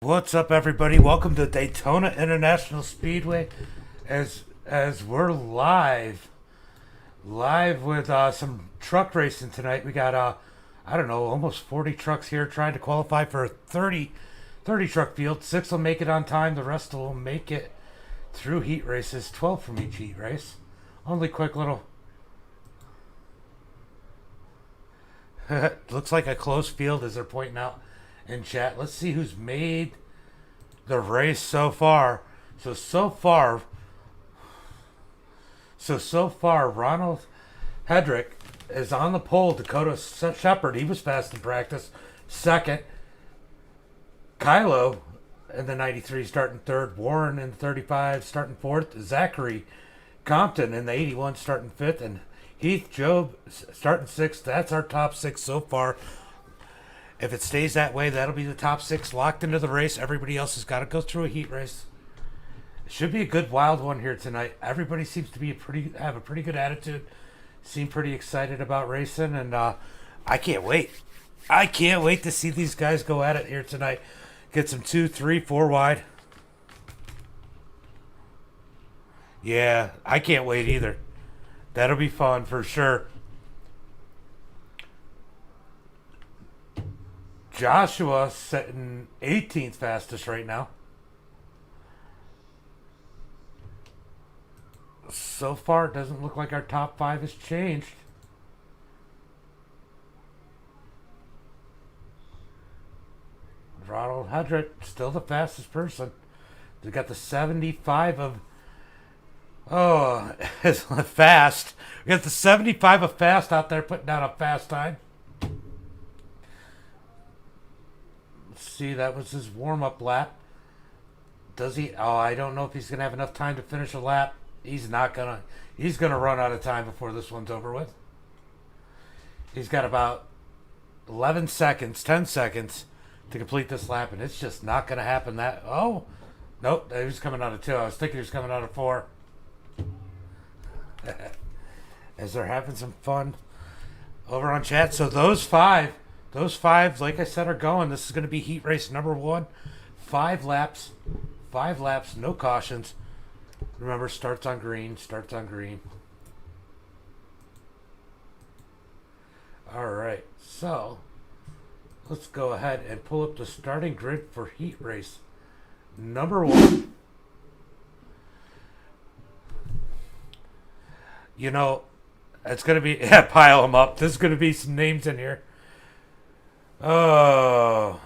What's up, everybody? Welcome to Daytona International Speedway. As we're live with some truck racing tonight. We got I don't know, almost 40 trucks here trying to qualify for a 30 truck field. 6 will make it on time. The rest will make it through heat races. 12 from each heat race. Only quick little. Looks like a close field as they're pointing out in chat. Let's see who's made the race so far. So far, Ronald Hedrick is on the pole. Dakota Shepard, he was fast in practice. Second, Kylo in the 93 starting third. Warren in the 35 starting fourth. Zachary Compton in the 81 starting fifth. And Heath Job starting sixth. That's our top 6 so far. If it stays that way, that'll be the top 6 locked into the race. Everybody else has got to go through a heat race. It should be a good wild one here tonight. Everybody seems to be have a pretty good attitude. Seem pretty excited about racing, and I can't wait. I can't wait to see these guys go at it here tonight. Get some 2, 3, 4 wide. Yeah, I can't wait either. That'll be fun for sure. Joshua sitting 18th fastest right now. So far, it doesn't look like our top 5 has changed. Ronald Hedrick, still the fastest person. They got the 75 of... Oh, it's fast. We got the 75 of fast out there putting down a fast time. Let's see, that was his warm-up lap. Does he? Oh, I don't know if he's going to have enough time to finish a lap. He's not going to. He's going to run out of time before this one's over with. He's got about 11 seconds, 10 seconds to complete this lap, and it's just not going to happen. Oh, nope, he was coming out of 2. I was thinking he was coming out of 4. As they're having some fun over on chat. So those five, like I said, are going. This is going to be heat race number 1. 5 laps, no cautions. Remember, starts on green. All right, so let's go ahead and pull up the starting grid for heat race number 1. You know, it's going to be... Yeah, pile them up. There's going to be some names in here. Oh.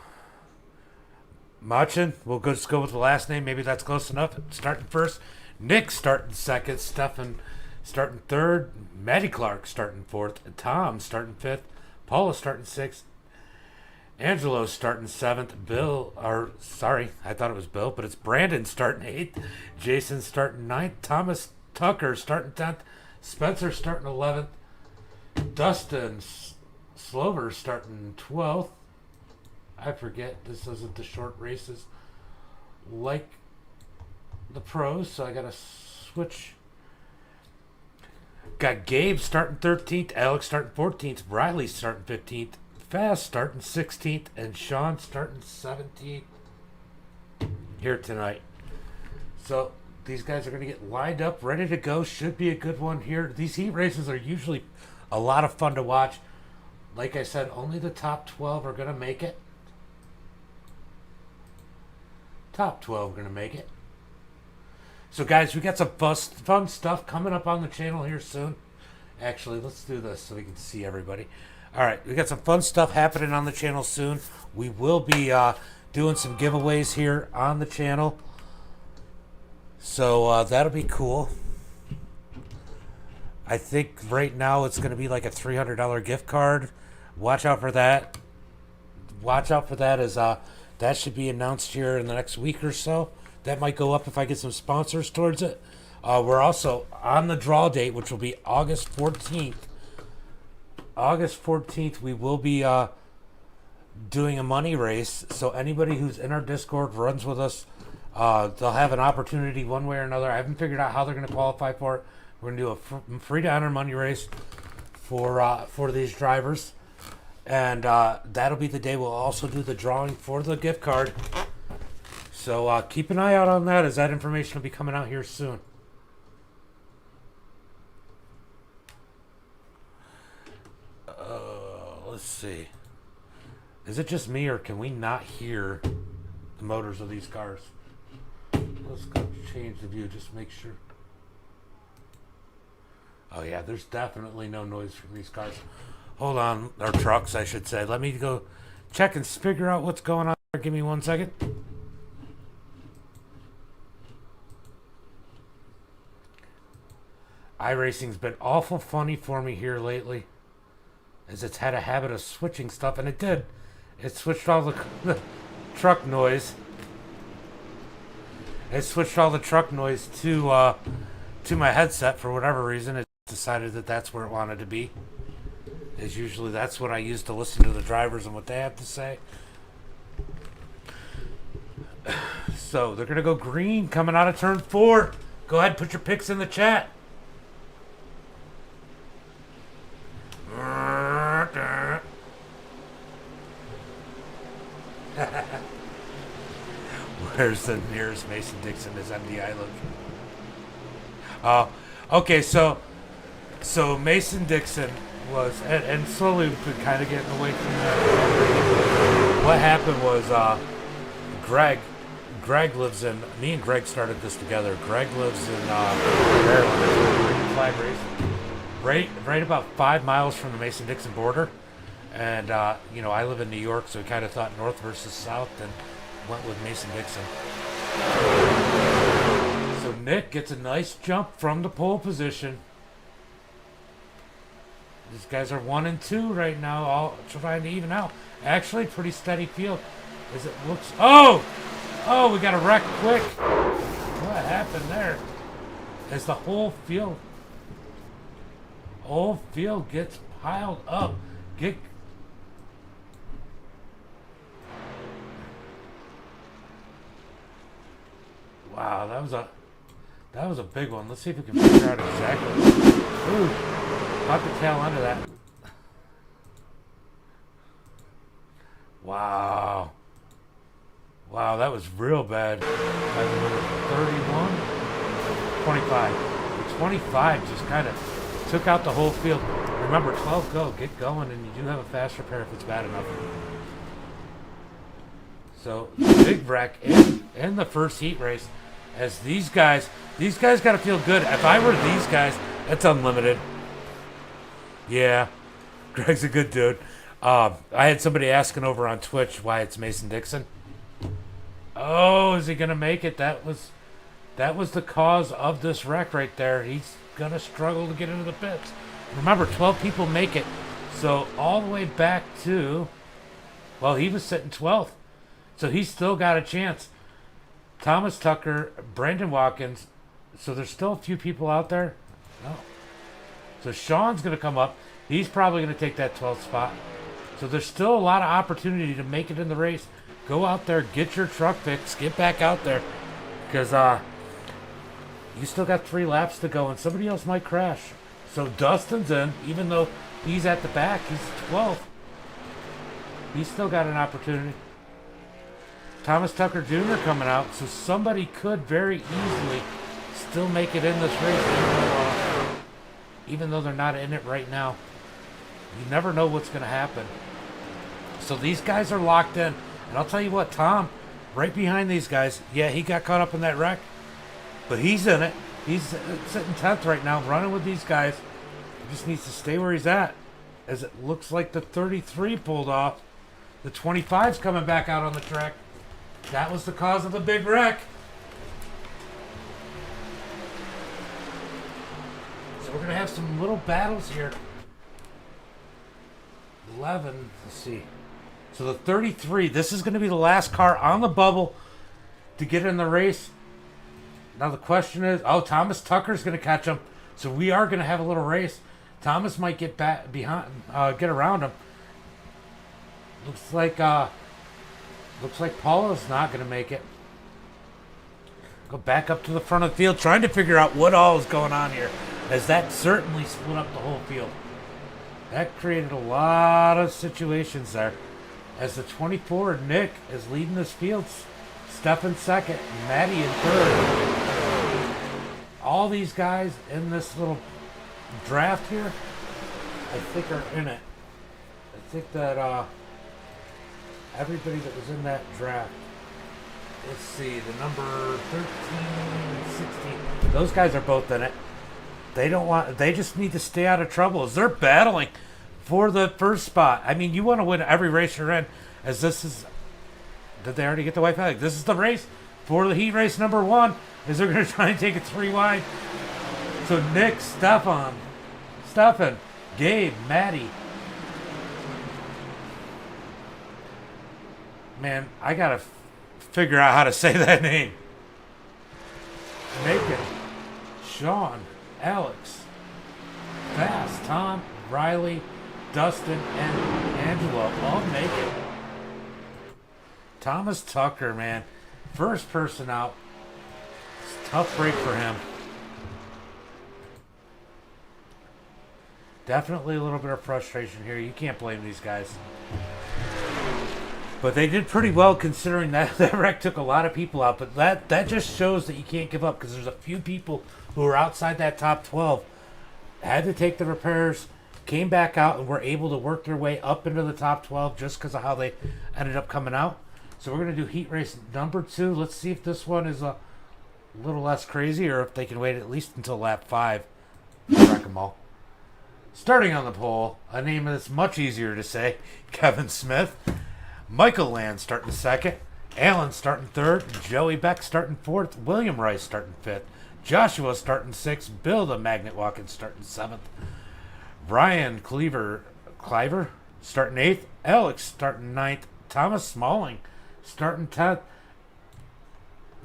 Machin. We'll just go with the last name. Maybe that's close enough. Starting first. Nick starting second. Stefan starting third. Maddie Clark starting fourth. Tom starting fifth. Paula starting sixth. Angelo starting 7th. I thought it was Bill, but it's Brandon starting 8th. Jason starting 9th. Thomas Tucker starting 10th. Spencer starting 11th. Dustin Slover starting 12th. I forget, this isn't the short races like the pros, so I gotta switch. Got Gabe starting 13th, Alex starting 14th, Riley starting 15th, Fast starting 16th, and Sean starting 17th here tonight. So these guys are going to get lined up, ready to go. Should be a good one here. These heat races are usually a lot of fun to watch. Like I said, only the top 12 are going to make it. Top 12 are going to make it. So, guys, we got some fun stuff coming up on the channel here soon. Actually, let's do this so we can see everybody. All right, we got some fun stuff happening on the channel soon. We will be doing some giveaways here on the channel. So that'll be cool. I think right now it's going to be like a $300 gift card. Watch out for that. Watch out for that, as that should be announced here in the next week or so. That might go up if I get some sponsors towards it. We're also on the draw date, which will be August 14th. August 14th, we will be doing a money race. So anybody who's in our Discord runs with us. They'll have an opportunity one way or another. I haven't figured out how they're going to qualify for it. We're going to do a free to enter money race for these drivers. And that'll be the day we'll also do the drawing for the gift card. So keep an eye out on that, as that information will be coming out here soon. Let's see. Is it just me, or can we not hear the motors of these cars? Let's go change the view, just make sure. Oh yeah, there's definitely no noise from these cars. Hold on, or trucks, I should say. Let me go check and figure out what's going on there. Give me 1 second. iRacing's been awful funny for me here lately, as it's had a habit of switching stuff, and it did. It switched all the truck noise. It switched all the truck noise to my headset for whatever reason. It decided that that's where it wanted to be. As usually that's what I use to listen to the drivers and what they have to say. So they're gonna go green coming out of turn 4. Go ahead, put your picks in the chat. Where's the nearest Mason Dixon is MDI location? Okay, so Mason Dixon was, and slowly we've been kind of getting away from that. What happened was Greg lives in, me and Greg started this together. Greg lives in Maryland, flag racing, right about 5 miles from the Mason Dixon border. And you know, I live in New York, so we kind of thought north versus south, and went with Mason Dixon. So Nick gets a nice jump from the pole position. These guys are 1 and 2 right now, all trying to even out. Actually, pretty steady field, as it looks. Oh, we got a wreck quick. What happened there? As the whole field gets piled up. Wow, that was a big one. Let's see if we can figure out exactly. Ooh, caught the tail end of that. Wow, that was real bad. 31, 25. The 25 just kind of took out the whole field. Remember, 12 go, get going, and you do have a fast repair if it's bad enough. So big wreck in the first heat race. As these guys got to feel good. If I were these guys, that's unlimited. Yeah, Greg's a good dude. I had somebody asking over on Twitch why it's Mason Dixon. Oh, is he gonna make it? That was the cause of this wreck right there. He's gonna struggle to get into the pits. Remember, 12 people make it, so all the way back to, well, he was sitting 12th, so he's still got a chance. Thomas Tucker, Brandon Watkins. So there's still a few people out there. No. So Sean's going to come up. He's probably going to take that 12th spot. So there's still a lot of opportunity to make it in the race. Go out there, get your truck fixed, get back out there. Because you still got 3 laps to go, and somebody else might crash. So Dustin's in, even though he's at the back. He's 12th. He's still got an opportunity. Thomas Tucker Jr. coming out, so somebody could very easily still make it in this race, even though they're not in it right now. You never know what's going to happen. So these guys are locked in, and I'll tell you what, Tom, right behind these guys, yeah, he got caught up in that wreck, but he's in it. He's sitting 10th right now, running with these guys. He just needs to stay where he's at, as it looks like the 33 pulled off. The 25's coming back out on the track. That was the cause of the big wreck. So we're going to have some little battles here. 11, let's see. So the 33, this is going to be the last car on the bubble to get in the race. Now the question is, Thomas Tucker's going to catch him. So we are going to have a little race. Thomas might get back behind, get around him. Looks like Paula's not going to make it. Go back up to the front of the field, trying to figure out what all is going on here, as that certainly split up the whole field. That created a lot of situations there. As the 24, Nick is leading this field Steph in second, Maddie in third. All these guys in this little draft here, I think are in it. I think that everybody that was in that draft, let's see, the number 13 and 16, those guys are both in it. They just need to stay out of trouble as they're battling for the first spot. I mean, you want to win every race you're in, as this is, did they already get the white flag? This is the race for the heat race number 1, as they're going to try and take it 3 wide. So Nick, Stefan, Gabe, Maddie. Man, I got to figure out how to say that name. Macon, Sean, Alex, Fast, Tom, Riley, Dustin, and Angelo all make it. Thomas Tucker, man, first person out. It's a tough break for him. Definitely a little bit of frustration here. You can't blame these guys. But they did pretty well considering that wreck took a lot of people out. But that just shows that you can't give up, because there's a few people who were outside that top 12, had to take the repairs, came back out, and were able to work their way up into the top 12 just because of how they ended up coming out. So we're going to do heat race number 2. Let's see if this one is a little less crazy, or if they can wait at least until lap 5 to wreck them all. Starting on the pole, a name that's much easier to say, Kevin Smith. Michael Land starting second. Alan starting third. Joey Beck starting fourth. William Rice starting fifth. Joshua starting sixth. Bill the Magnet Watkins starting seventh. Brian Cliver starting eighth. Alex starting ninth. Thomas Smalling starting 10th.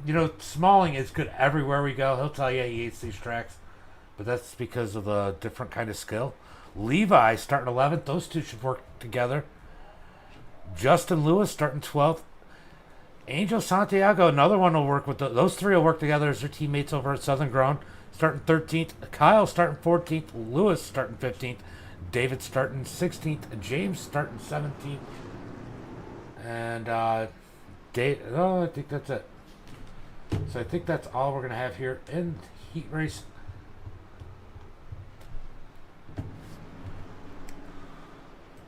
You know, Smalling is good everywhere we go. He'll tell you he hates these tracks, but that's because of the different kind of skill. Levi starting 11th. Those two should work together. Justin Lewis starting 12th. Angel Santiago, another one will work with those 3 will work together as their teammates over at Southern Grown, starting 13th. Kyle starting 14th. Lewis starting 15th. David starting 16th. James starting 17th. And I think that's it. So I think that's all we're going to have here in heat race.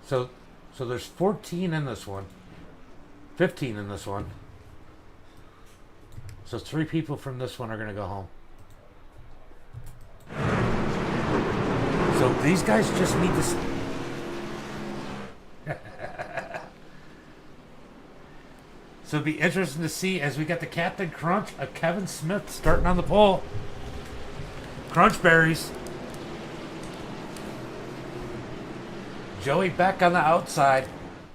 So there's 14 in this one, 15 in this one. So 3 people from this one are going to go home. So these guys just need to... So it'd be interesting to see as we get the Captain Crunch of Kevin Smith starting on the pole. Crunch berries. Joey Beck on the outside.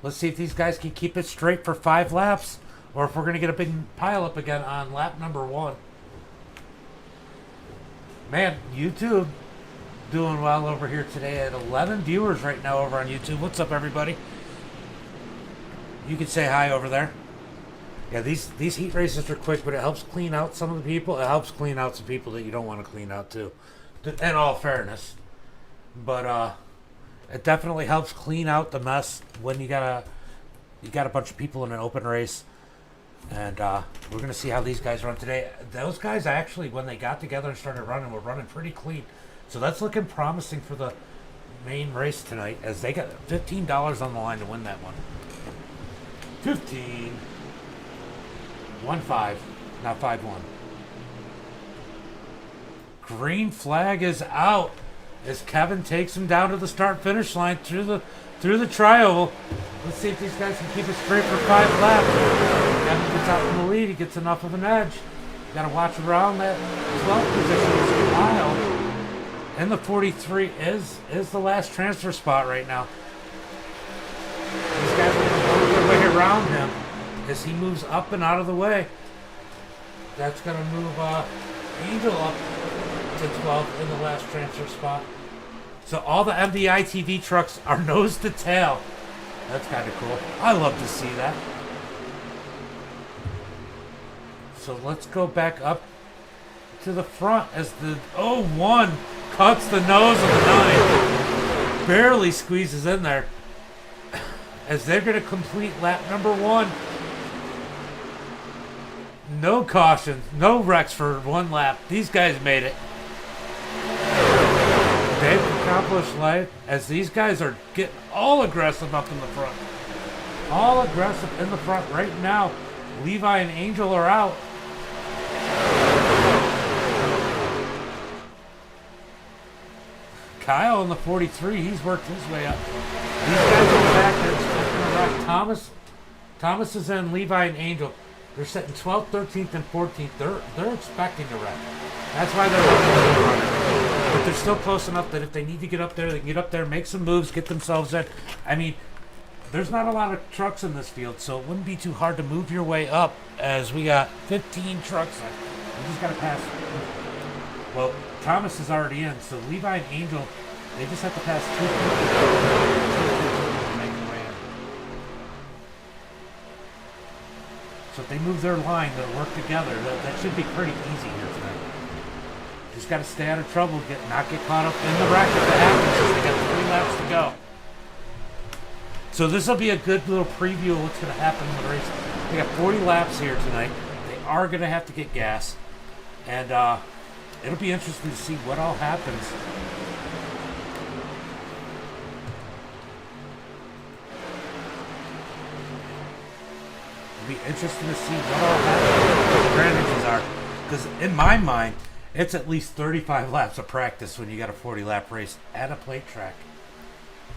Let's see if these guys can keep it straight for 5 laps, or if we're going to get a big pile up again on lap number 1. Man, YouTube doing well over here today at 11 viewers right now over on YouTube. What's up, everybody? You can say hi over there. Yeah, these heat races are quick, but it helps clean out some of the people. It helps clean out some people that you don't want to clean out too, in all fairness. But it definitely helps clean out the mess when you got a bunch of people in an open race. And we're gonna see how these guys run today. Those guys actually, when they got together and started running, were running pretty clean. So that's looking promising for the main race tonight, as they got $15 on the line to win that one. 15. 1-5, not 5-1. Green flag is out as Kevin takes him down to the start-finish line through the trioval. Let's see if these guys can keep it straight for 5 laps. Kevin gets out in the lead. He gets enough of an edge. Got to watch around that 12th position. Kyle in the 43 is the last transfer spot right now. These guys are going to work their way around him as he moves up and out of the way. That's going to move Angel up to 12th in the last transfer spot. So all the MDiTV trucks are nose to tail. That's kind of cool. I love to see that. So let's go back up to the front as the 01 cuts the nose of the 9. Barely squeezes in there as they're going to complete lap number 1. No cautions, no wrecks for one lap. These guys made it. They've accomplished life as these guys are getting all aggressive up in the front. All aggressive in the front right now. Levi and Angel are out. Kyle in the 43, he's worked his way up. These guys are back there expecting a wreck. Thomas is in, Levi and Angel. They're setting 12th, 13th, and 14th. They're expecting a wreck. That's why they're running. But they're still close enough that if they need to get up there, they can get up there, make some moves, get themselves in. I mean, there's not a lot of trucks in this field, so it wouldn't be too hard to move your way up as we got 15 trucks. We just got to pass. Well, Thomas is already in, so Levi and Angel, they just have to pass 2 to make their way in. So if they move their line, they'll work together. That should be pretty easy here tonight. Just got to stay out of trouble, not get caught up in the wreck if it happens, since they got 3 laps to go. So this will be a good little preview of what's going to happen in the race. They got 40 laps here tonight. They are going to have to get gas. And it'll be interesting to see what all happens. It'll be interesting to see what all happens, what the strategies are. Because in my mind, it's at least 35 laps of practice when you got a 40-lap race at a plate track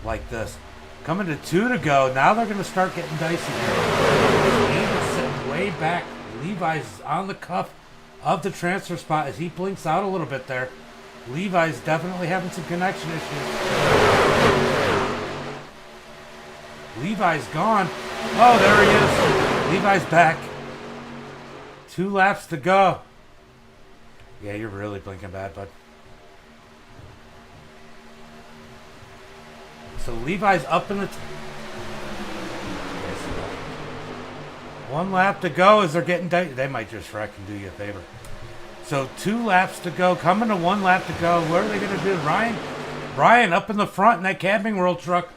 like this. Coming to 2 to go. Now they're going to start getting dicey here. Angel's sitting way back. Levi's on the cuff of the transfer spot as he blinks out a little bit there. Levi's definitely having some connection issues. Levi's gone. Oh, there he is. Levi's back. 2 laps to go. Yeah, you're really blinking bad, bud. So Levi's up in the... 1 lap to go as they're getting... They might just wreck and do you a favor. So 2 laps to go. Coming to 1 lap to go. What are they going to do? Ryan up in the front in that Camping World truck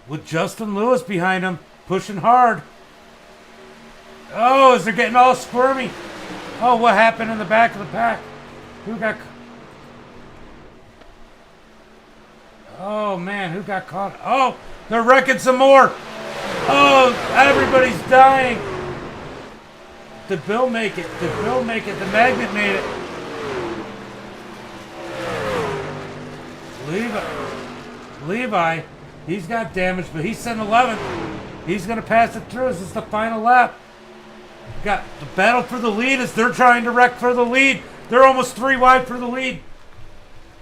with Justin Lewis behind him, pushing hard. Oh, as they're getting all squirmy. Oh, what happened in the back of the pack? Who got... Oh, man, who got caught? Oh, they're wrecking some more. Oh, everybody's dying. Did Bill make it? Did Bill make it? The magnet made it. Levi, he's got damage, but he's sitting 11th. He's going to pass it through. Is this the final lap? Got the battle for the lead as they're trying to wreck for the lead. They're almost 3 wide for the lead.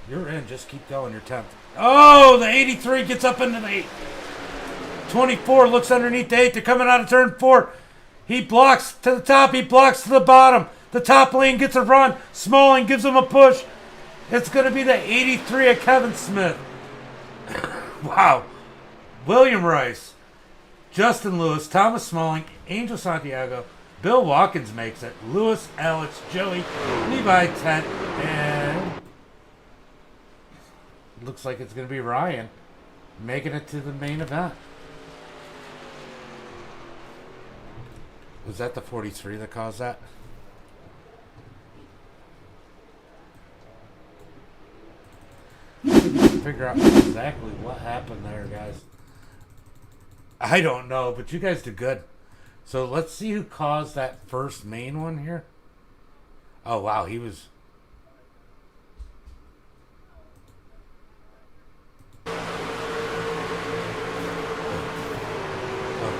You're in. Just keep going. You're 10th. Oh, the 83 gets up into the 8. 24 looks underneath the 8. They're coming out of turn 4. He blocks to the top. He blocks to the bottom. The top lane gets a run. Smalling gives him a push. It's going to be the 83 of Kevin Smith. Wow. William Rice, Justin Lewis, Thomas Smalling, Angel Santiago, Bill Watkins makes it. Lewis, Alex, Joey, Levi, Tent, and looks like it's going to be Ryan making it to the main event. Was that the 43 that caused that? Figure out exactly what happened there, guys. I don't know, but you guys did good. So let's see who caused that first main one here. Oh, wow, he was...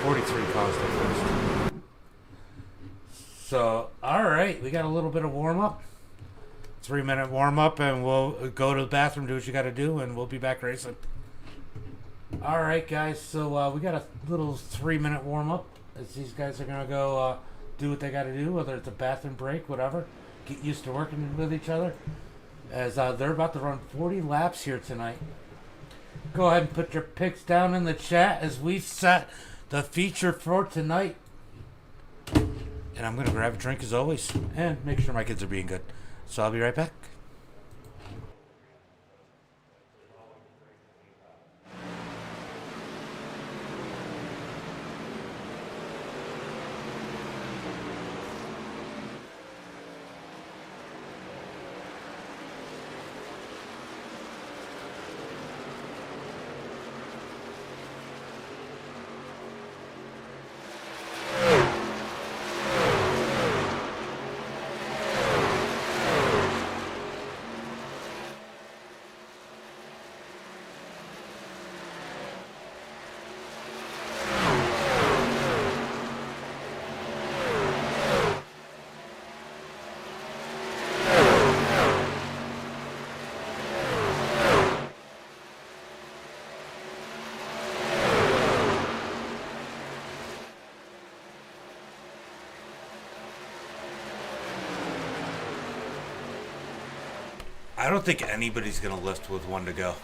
43 caused it first. So, alright, we got a little bit of warm-up. 3-minute warm-up, and we'll go to the bathroom, do what you got to do, and we'll be back racing. Alright, guys, so we got a little 3-minute warm-up as these guys are going to go do what they got to do, whether it's a bathroom break, whatever. Get used to working with each other. As they're about to run 40 laps here tonight. Go ahead and put your picks down in the chat as we set the feature for tonight. And I'm going to grab a drink as always and make sure my kids are being good. So I'll be right back. I don't think anybody's going to lift with 1 to go.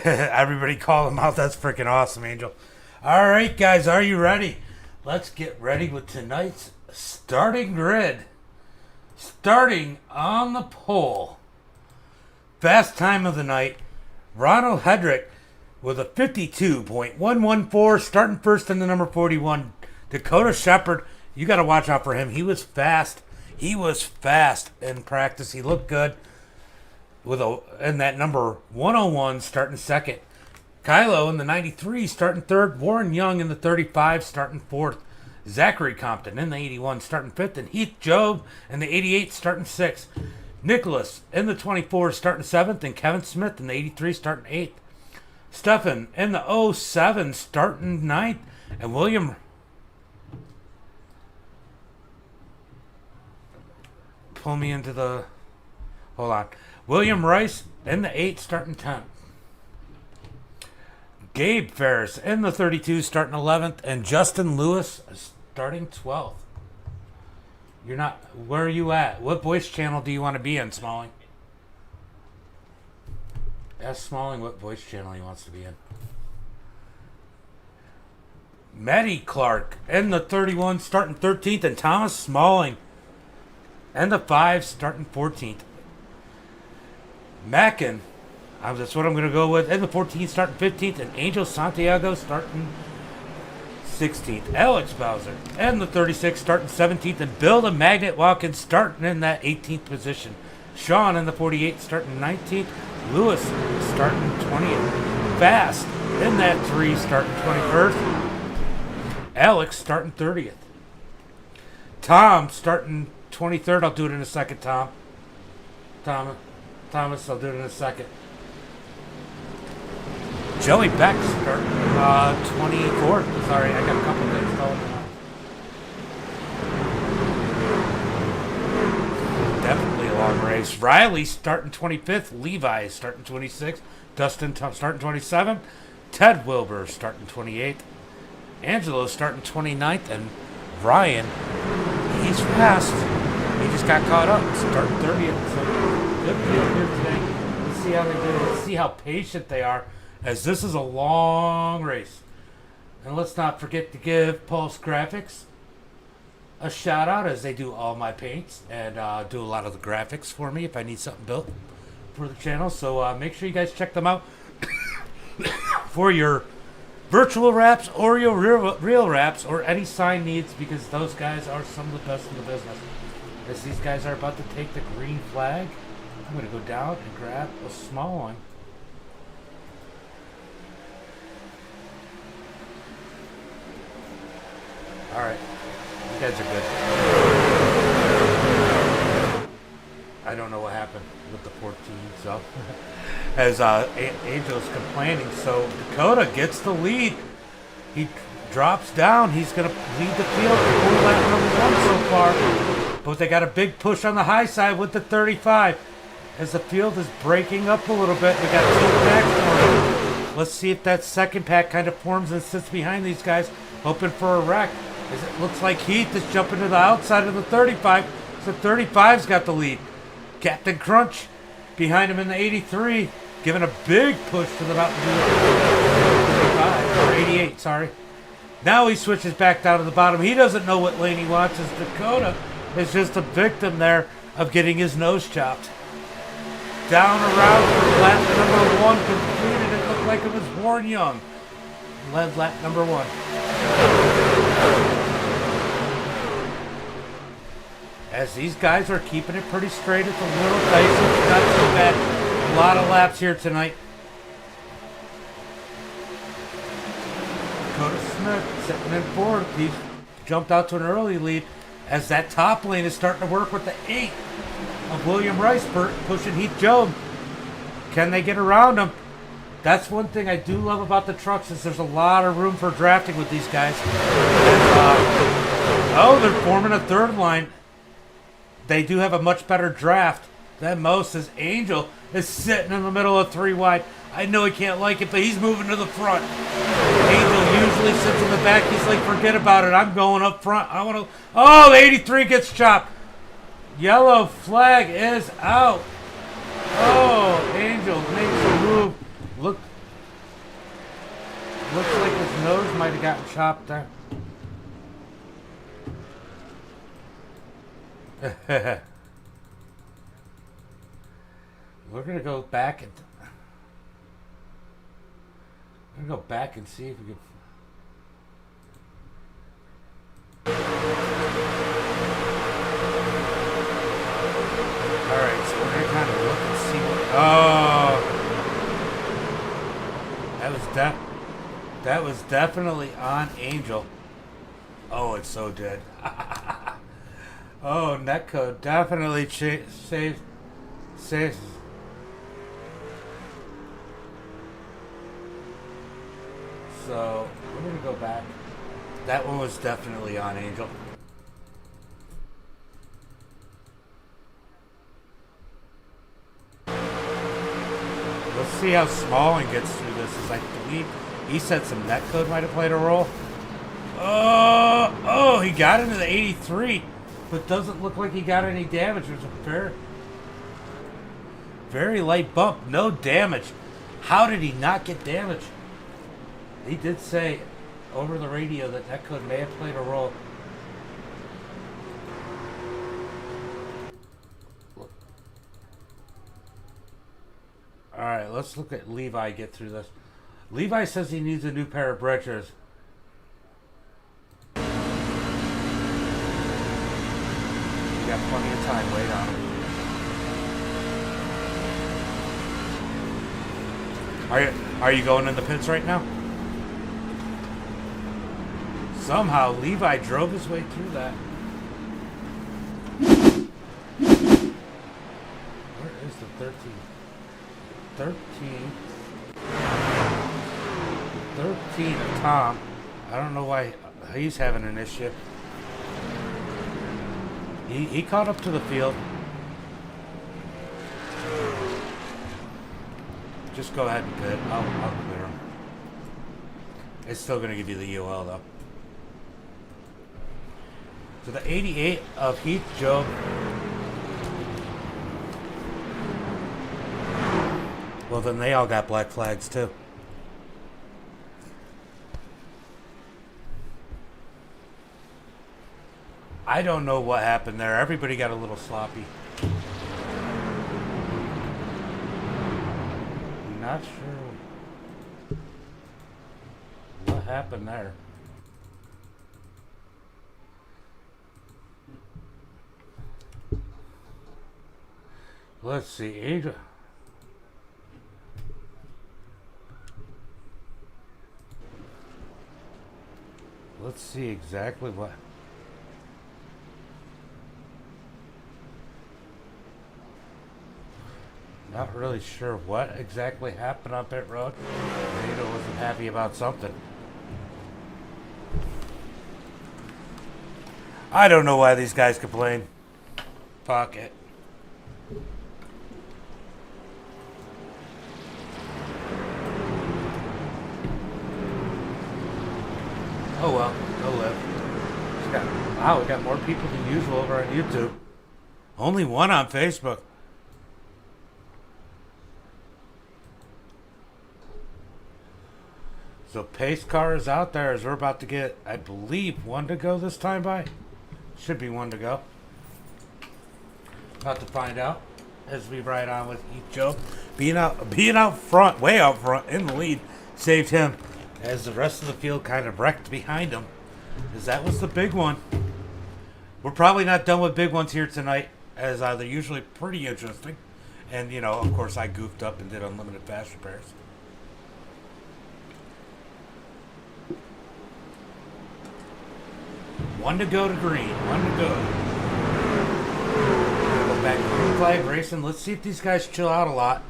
Everybody call him out. That's freaking awesome, Angel. All right, guys, are you ready? Let's get ready with tonight's starting grid. Starting on the pole. Fast time of the night. Ronald Hedrick with a 52.114, starting first in the number 41. Dakota Shepard, you got to watch out for him. He was fast. He was fast in practice. He looked good. In that number 101 starting second. Kylo in the 93 starting third. Warren Young in the 35 starting fourth. Zachary Compton in the 81 starting fifth. And Heath Job in the 88 starting sixth. Nicholas in the 24 starting seventh. And Kevin Smith in the 83 starting eighth. Stefan in the 07 starting ninth. And William... Pull me into the... Hold on. William Rice in the 8 starting 10th. Gabe Ferris in the 32 starting 11th. And Justin Lewis starting 12th. You're not... Where are you at? What voice channel do you want to be in, Smalling? Ask Smalling what voice channel he wants to be in. Maddie Clark in the 31 starting 13th. And Thomas Smalling in the 5 starting 14th. Mackin, that's what I'm going to go with. In the 14th, starting 15th. And Angel Santiago starting 16th. Alex Bowser in the 36th, starting 17th. And Bill the Magnet Watkins starting in that 18th position. Sean in the 48th, starting 19th. Lewis starting 20th. Fast in that 3, starting 21st. Alex starting 30th. Tom starting 23rd. I'll do it in a second, Thomas, I'll do it in a second. Joey Beck starting 24th. Sorry, I got a couple things going on. Definitely a long race. Riley starting 25th. Levi starting 26th. Dustin starting 27th. Ted Wilbur starting 28th. Angelo starting 29th. And Ryan, he's fast. He just got caught up. Starting 30th. So good deal here today. Let's see how they do. Let's see how patient they are, as this is a long race. And let's not forget to give Pulse Graphics a shout out, as they do all my paints and do a lot of the graphics for me if I need something built for the channel. So make sure you guys check them out for your virtual wraps or your real wraps or any sign needs, because those guys are some of the best in the business. As these guys are about to take the green flag, I'm going to go down and grab a small one. Alright. You guys are good. I don't know what happened with the 14, so... As Angel's complaining, so Dakota gets the lead. He drops down. He's going to lead the field for lap number 1 so far. But they got a big push on the high side with the 35. As the field is breaking up a little bit, we got 2 packs forming. Let's see if that second pack kind of forms and sits behind these guys, hoping for a wreck. As it looks like Heath is jumping to the outside of the 35. So 35's got the lead. Captain Crunch behind him in the 83, giving a big push to the Mountain Dew 35, or 88, sorry. Now he switches back down to the bottom. He doesn't know what lane he wants, as Dakota is just a victim there of getting his nose chopped. Down around for lap number 1 completed. It looked like it was Warren Young. Led lap number 1. As these guys are keeping it pretty straight, it's a little dicey, but not too bad. A lot of laps here tonight. Dakota Smith sitting in 4th. He jumped out to an early lead as that top lane is starting to work with the 8 of William Rice pushing Heath Job. Can they get around him? That's one thing I do love about the trucks is there's a lot of room for drafting with these guys. And, they're forming a 3rd line. They do have a much better draft than most, as Angel is sitting in the middle of 3 wide. I know he can't like it, but he's moving to the front. Angel usually sits in the back. He's like, forget about it. I'm going up front. I want to. Oh, the 83 gets chopped. Yellow flag is out. Oh, Angel makes a move. Looks like his nose might have gotten chopped there. We're gonna go back and see if we can. All right, so we're gonna kind of look and see what. Oh, that was definitely on Angel. Oh, it's so dead. Oh, netcode definitely saves. So we're gonna go back. That one was definitely on Angel. Let's see how Smalling gets through this. As I believe he said some netcode might have played a role. Oh, he got into the 83. But doesn't look like he got any damage. There's a very light bump. No damage. How did he not get damage? He did say over the radio that netcode may have played a role. Alright, let's look at Levi get through this. Levi says he needs a new pair of britches. Got plenty of time. Wait on him. Are you going in the pits right now? Somehow Levi drove his way through that. Where is the 13? 13 Tom. I don't know why he's having an issue. He caught up to the field. Just go ahead and pit. I'll clear him. It's still going to give you the UL though. So the 88 of Heath Job. Well, then they all got black flags too. I don't know what happened there. Everybody got a little sloppy. Not sure what happened there. Let's see, Ada. Let's see exactly what. Not really sure what exactly happened on pit road. Ada wasn't happy about something. I don't know why these guys complain. Fuck it. Oh well, they'll live. Wow, we got more people than usual over on YouTube. Only one on Facebook. So pace car is out there as we're about to get, I believe, one to go this time by. Should be one to go. About to find out as we ride on with Heath Joe. Being out front, way out front in the lead, saved him as the rest of the field kind of wrecked behind him. Because that was the big one. We're probably not done with big ones here tonight, as they're usually pretty interesting. And, you know, of course, I goofed up and did unlimited fast repairs. One to go to green. One to go. Go back to green flag racing. Let's see if these guys chill out a lot,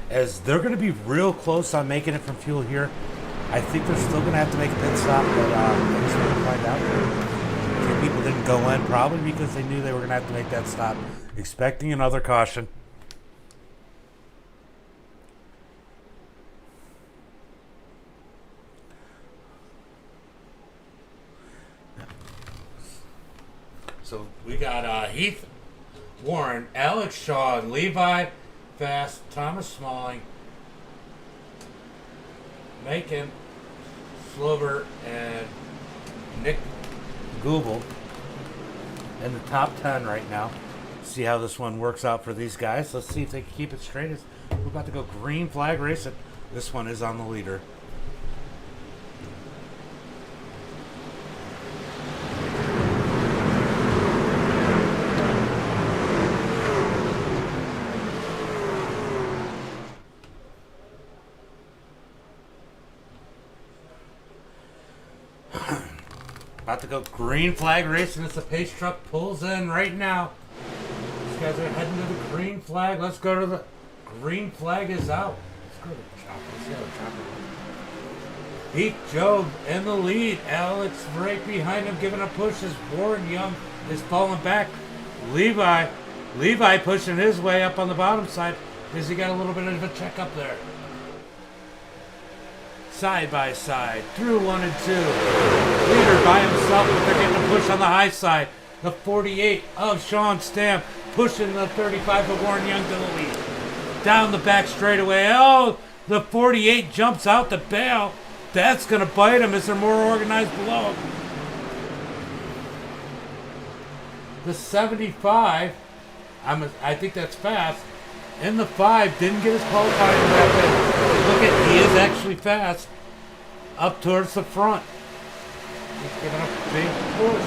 as they're going to be real close on making it from fuel here. I think they're still going to have to make a pit stop, but I just want to find out. A few people didn't go in, probably because they knew they were going to have to make that stop, expecting another caution. So we got Heath, Warren, Alex Shaw, Levi Fast, Thomas Smalling, Macon, Slover, and Nick Goobel in the top 10 right now. See how this one works out for these guys. Let's see if they can keep it straight. As we're about to go green flag racing. This one is on the leader. About to go green flag racing as the pace truck pulls in right now. These guys are heading to the green flag. Let's go to the green flag is out. Let's go to the chopper. Let's see how the chopper goes. Heath Job in the lead. Alex right behind him giving a push as Warren Young is falling back. Levi pushing his way up on the bottom side because he got a little bit of a check up there. Side by side, through 1 and 2. Leader by himself, but they're getting a push on the high side. The 48 of Sean Stamp pushing the 35 of Warren Young to the lead. Down the back straightaway. Oh, the 48 jumps out the bail. That's going to bite him as they're more organized below him. The 75, I think that's fast. In the 5, didn't get his qualifying rapid. Look at, he is actually fast. Up towards the front. He's giving a big push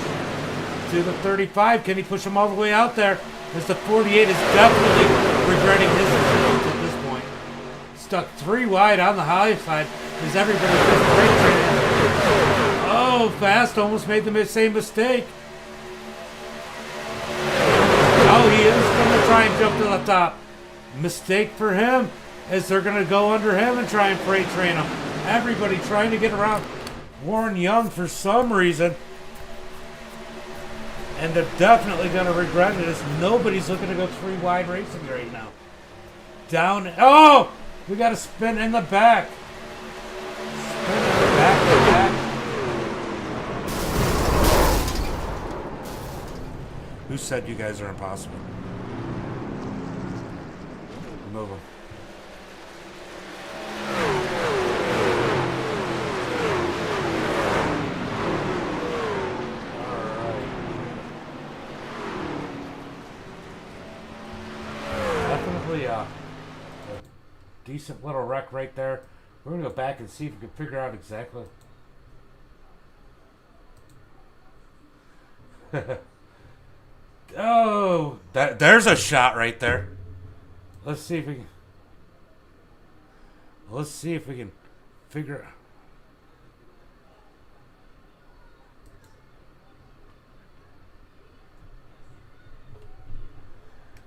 to the 35. Can he push him all the way out there? As the 48 is definitely regretting his decisions at this point. Stuck 3 wide on the high side. As everybody just brake training. Oh, Fast almost made the same mistake. Oh, he is going to try and jump to the top. Mistake for him, as they're going to go under him and try and freight train him. Everybody trying to get around Warren Young for some reason. And they're definitely going to regret it, as nobody's looking to go 3 wide racing right now. Down. Oh! We got to spin in the back. Spin in the back. Who said you guys are impossible? Move them. Definitely a decent little wreck right there. We're going to go back and see if we can figure out exactly. Oh, there's a shot right there. Let's see if we can figure out.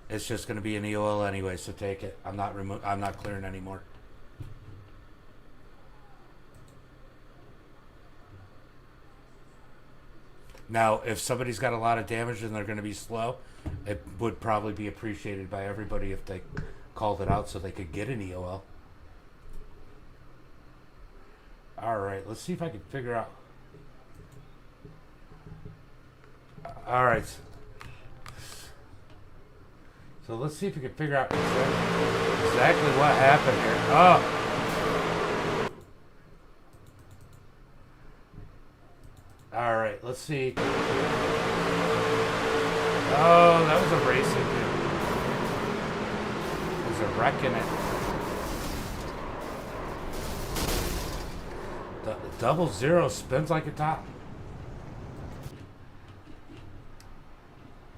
It's just going to be an EOL anyway, so take it. I'm not clearing anymore. Now, if somebody's got a lot of damage and they're going to be slow, it would probably be appreciated by everybody if they called it out so they could get an EOL. Alright, let's see if I can figure out. Alright. So let's see if we can figure out exactly what happened here. Oh! Alright, let's see. Oh, that was a racing deal. There's a wreck in it. The double zero spins like a top.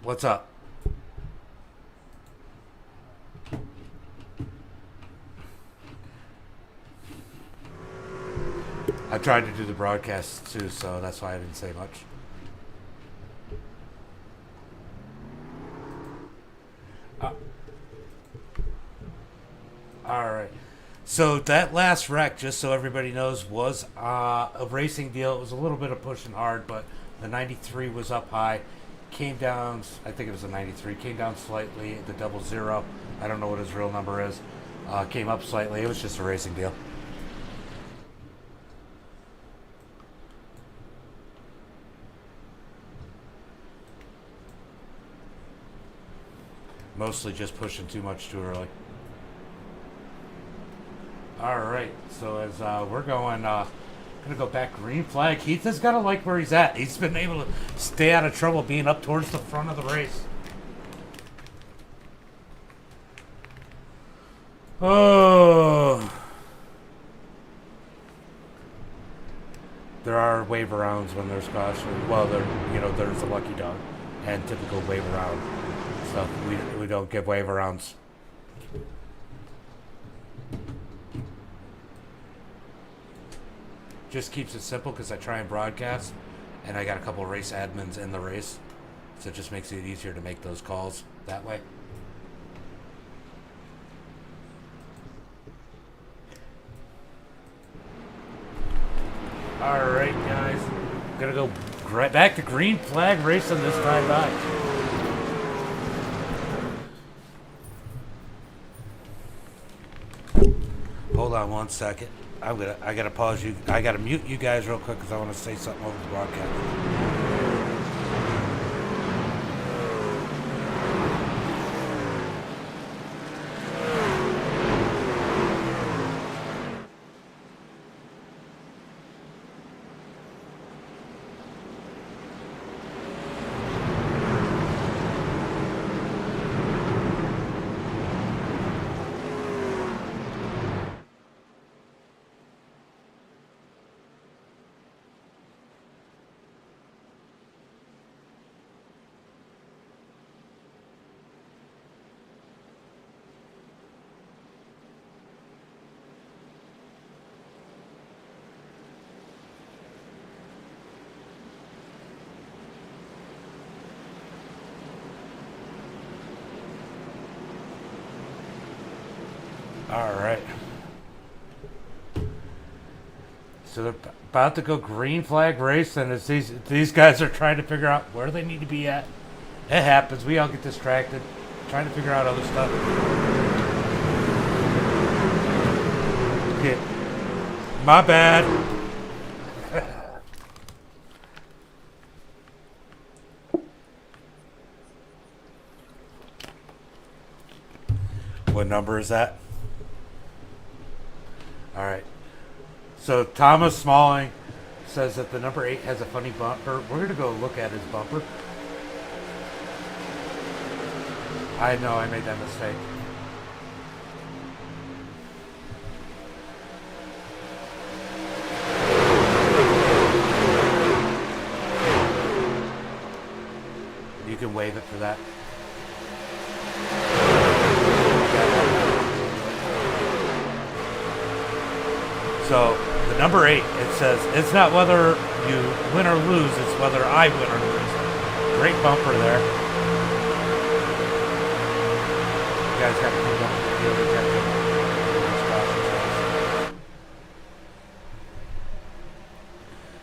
What's up? I tried to do the broadcast too, so that's why I didn't say much. Alright. So that last wreck, just so everybody knows, was a racing deal. It was a little bit of pushing hard, but the 93 was up high. Came down, I think it was a 93, came down slightly. The double zero, I don't know what his real number is, came up slightly. It was just a racing deal. Mostly just pushing too much too early. Alright, so as we're going, gonna go back green flag. Heath has got to like where he's at. He's been able to stay out of trouble being up towards the front of the race. Oh. There are wave rounds when there's caution. Well, there's a lucky dog and typical wave round stuff. We don't give wave rounds. Just keeps it simple because I try and broadcast, and I got a couple race admins in the race, so it just makes it easier to make those calls that way. All right, guys, I'm gonna go back to green flag racing this time by. Hold on one second. I gotta pause you. I gotta mute you guys real quick because I want to say something over the broadcast. All right. So they're about to go green flag race, and as these guys are trying to figure out where they need to be at. It happens. We all get distracted trying to figure out other stuff. Okay. My bad. What number is that? All right. So Thomas Smalling says that the number 8 has a funny bumper. We're going to go look at his bumper. I know I made that mistake. You can wave it for that. So the number 8, it says, it's not whether you win or lose, it's whether I win or lose. Great bumper there. You guys got to keep up with the daily check-in.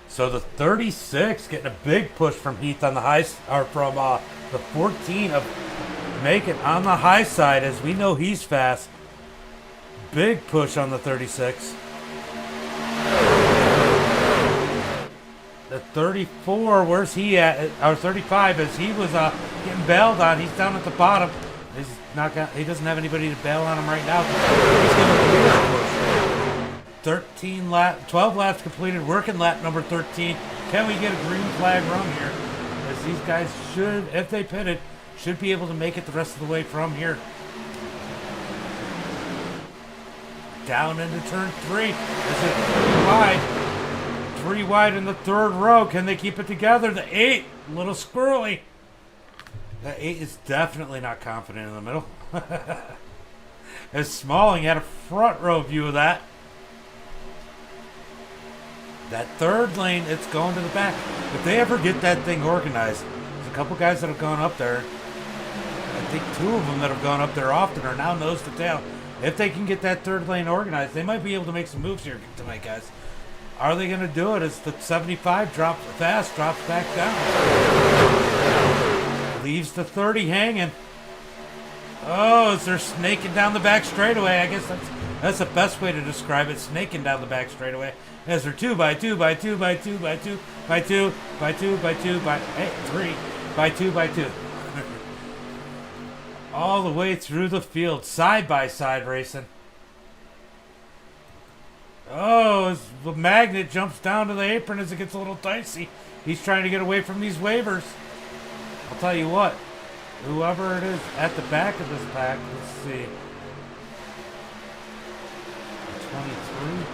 So the 36 getting a big push from Heath on the high, or from the 14 of Macon on the high side, as we know he's fast. Big push on the 36. The 34, where's he at? Or 35, as he was getting bailed on. He's down at the bottom. He's not got, he doesn't have anybody to bail on him right now. He's giving a big push. 12 laps completed, working lap number 13. Can we get a green flag run here? As these guys should, if they pitted, should be able to make it the rest of the way from here. Down into turn 3. This is 3 wide. 3 wide in the third row. Can they keep it together? The 8, a little squirrely. The 8 is definitely not confident in the middle. As Smalling had a front row view of that. That third lane, it's going to the back. If they ever get that thing organized, there's a couple guys that have gone up there. I think 2 of them that have gone up there often are now nose to tail. If they can get that third lane organized, they might be able to make some moves here tonight, guys. Are they going to do it as the 75 drops fast, drops back down? Leaves the 30 hanging. Oh, as they're snaking down the back straightaway. I guess that's the best way to describe it, snaking down the back straightaway. As they're 2 by 2 by 2 by 2 by 2 by 2 by 2 by 2 by 3 by 2 by 2. All the way through the field, side by side racing. Oh, as the magnet jumps down to the apron as it gets a little dicey. He's trying to get away from these waivers. I'll tell you what, whoever it is at the back of this pack, let's see. 23.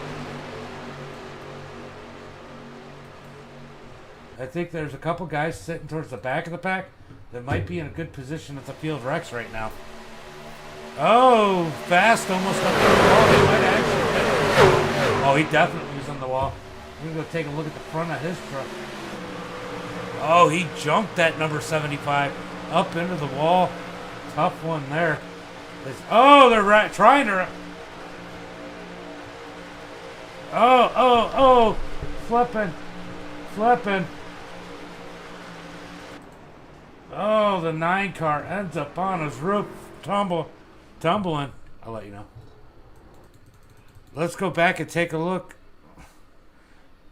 I think there's a couple guys sitting towards the back of the pack that might be in a good position at the field Rex right now. Oh, fast, almost up to the wall. He might actually. Oh, he definitely was on the wall. We're going to take a look at the front of his truck. Oh, he jumped that number 75 up into the wall. Tough one there. Oh, they're trying to. Oh. Flipping. Oh, the 9 car ends up on his roof, tumbling. I'll let you know. Let's go back and take a look.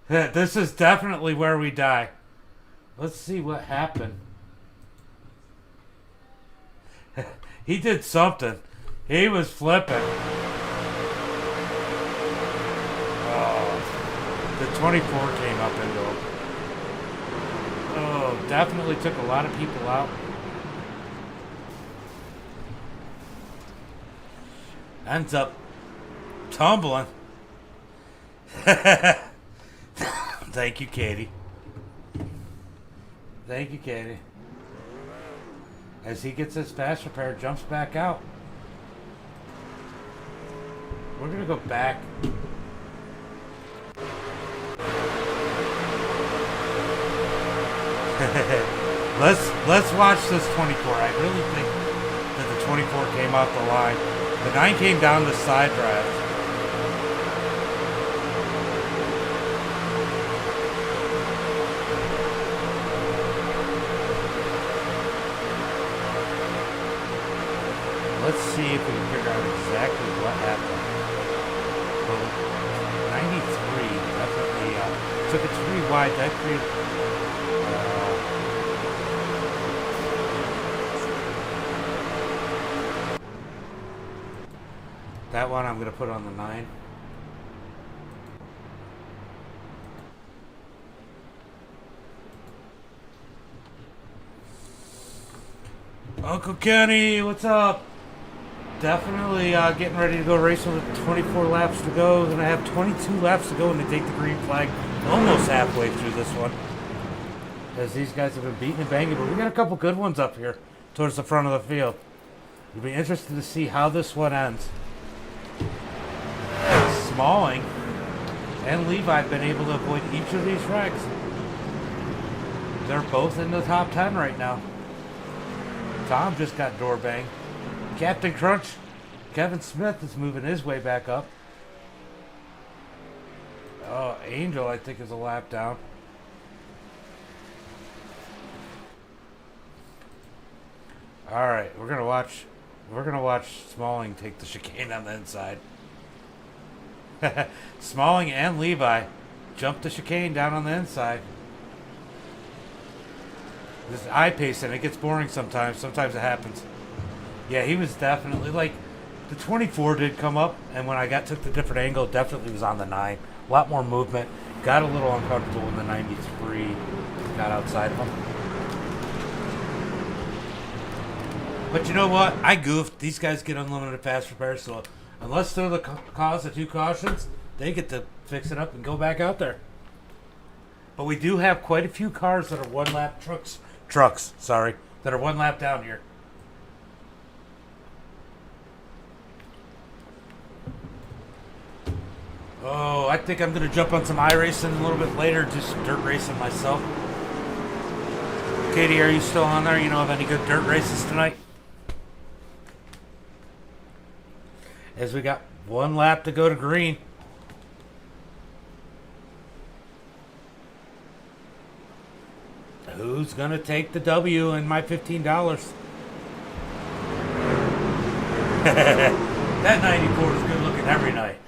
This is definitely where we die. Let's see what happened. He did something. He was flipping. Oh, the 24 came up into him. Oh, definitely took a lot of people out. Ends up tumbling. Thank you, Katie. Thank you, Katie. As he gets his fast repair, jumps back out. We're going to go back. Let's watch this 24. I really think that the 24 came off the line. The 9 came down the side drive. Let's see if we can figure out exactly what happened. Well, 93 definitely took it 3 wide. That created. That one I'm going to put on the 9. Uncle Kenny, what's up? Definitely getting ready to go race with 24 laps to go. Then I have 22 laps to go and they take the green flag almost halfway through this one. As these guys have been beating and banging, but we got a couple good ones up here towards the front of the field. You'll be interested to see how this one ends. Smalling and Levi have been able to avoid each of these wrecks. They're both in the top 10 right now. Tom just got door banged. Captain Crunch, Kevin Smith is moving his way back up. Oh, Angel, I think, is a lap down. All right, we're gonna watch. We're gonna watch Smalling take the chicane on the inside. Smalling and Levi jump the chicane down on the inside. This is eye pacing. It gets boring sometimes. Sometimes it happens. Yeah, he was definitely like the 24 did come up, and when I took the different angle, it definitely was on the 9. A lot more movement. Got a little uncomfortable when the 93 got outside of him. But you know what? I goofed. These guys get unlimited fast repair, so unless they're the cause of 2 cautions, they get to fix it up and go back out there. But we do have quite a few cars that are one-lap trucks, that are one lap down here. Oh, I think I'm going to jump on some iRacing a little bit later, just dirt racing myself. Katie, are you still on there? You know of any good dirt races tonight? As we got 1 lap to go to green. Who's going to take the W and my $15? That 94 is good looking every night.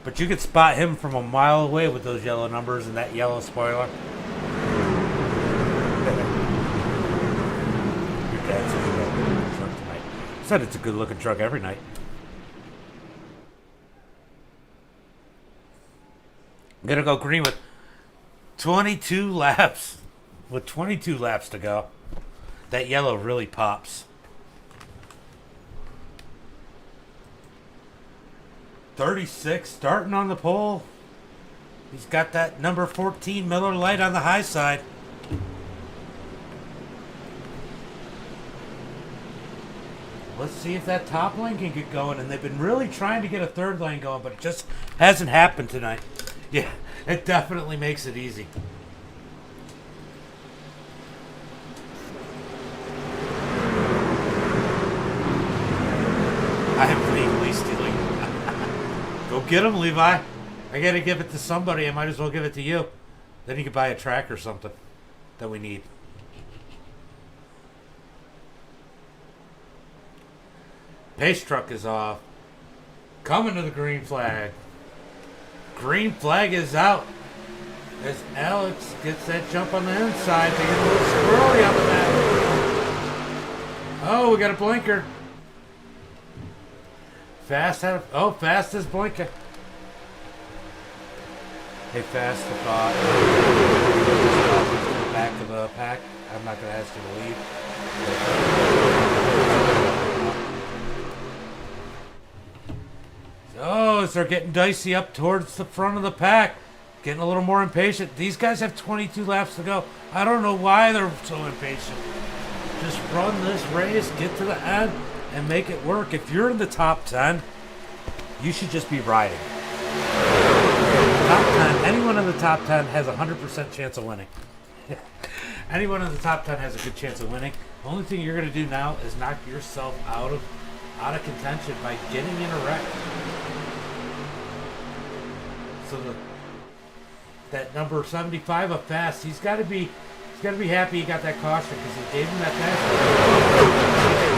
But you could spot him from a mile away with those yellow numbers and that yellow spoiler. Your dad's a good looking truck tonight. Said it's a good looking truck every night. I'm going to go green with 22 laps. With 22 laps to go. That yellow really pops. 36 starting on the pole. He's got that number 14 Miller Lite on the high side. Let's see if that top lane can get going. And they've been really trying to get a third lane going, but it just hasn't happened tonight. Yeah, it definitely makes it easy. I am legally stealing. Go get him, Levi. I gotta give it to somebody. I might as well give it to you. Then you can buy a track or something that we need. Pace truck is off. Coming to the green flag. Green flag is out. As Alex gets that jump on the inside. They get a little squirrely on the map. Oh, we got a blinker. Fast as blinker. Hey, Fast, the thought. To the back of the pack. I'm not going to ask you to leave. Oh, as they're getting dicey up towards the front of the pack. Getting a little more impatient. These guys have 22 laps to go. I don't know why they're so impatient. Just run this race, get to the end, and make it work. If you're in the top 10, you should just be riding. Top 10, anyone in the top 10 has a 100% chance of winning. Anyone in the top 10 has a good chance of winning. The only thing you're going to do now is knock yourself out of contention by getting in a wreck. So that number 75 of Fast, he's got to be happy he got that caution because he gave him that pass.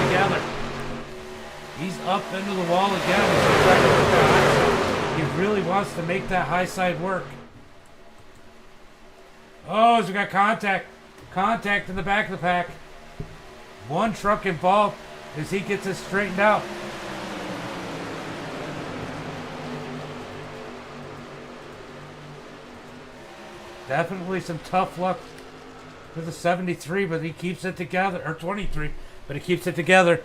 Together. He's up into the wall again. He's trying to work that high side. He really wants to make that high side work. Oh, as we got contact. Contact in the back of the pack. One truck involved as he gets it straightened out. Definitely some tough luck for the 73, but he keeps it together. Or 23, but he keeps it together.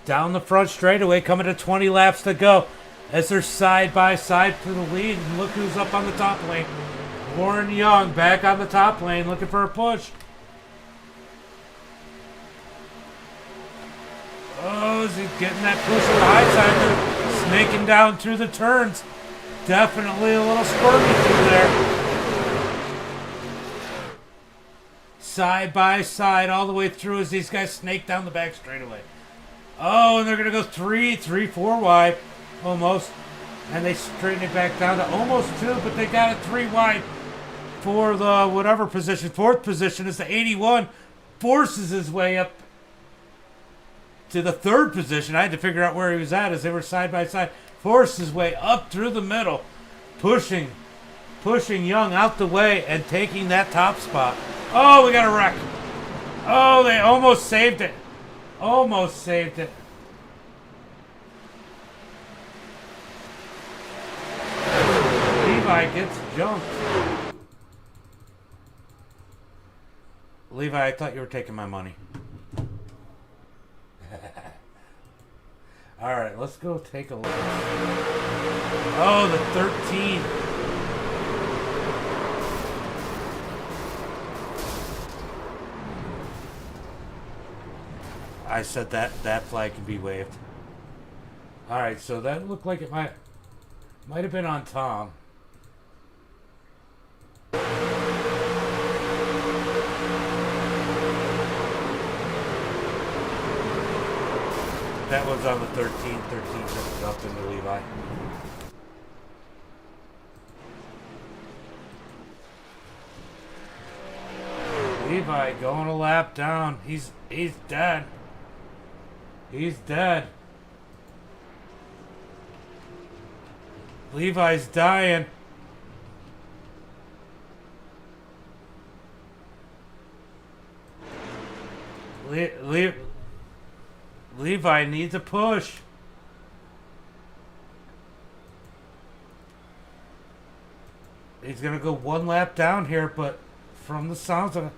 Down the front straightaway, coming to 20 laps to go. As they're side by side for the lead. And look who's up on the top lane. Warren Young back on the top lane looking for a push. Oh, is he getting that push on the high side? Snaking down through the turns. Definitely a little squirmy through there. Side by side all the way through as these guys snake down the back straightaway. Oh, and they're going to go 4 wide, almost. And they straighten it back down to almost 2, but they got it 3 wide for the whatever position. 4th position is the 81. forces his way up to the third position. I had to figure out where he was at as they were side by side. Forced his way up through the middle, pushing Young out the way and taking that top spot. Oh, we got a wreck. Oh, they almost saved it. Almost saved it. Levi gets jumped. Levi, I thought you were taking my money. All right, let's go take a look. Oh, the 13. I said that flag can be waved. All right, so that looked like it might have been on Tom. That was on the 13. 13 just jumped into Levi. Levi going a lap down. He's dead. He's dead. Levi's dying. Levi needs a push. He's gonna go one lap down here, but from the sounds of it,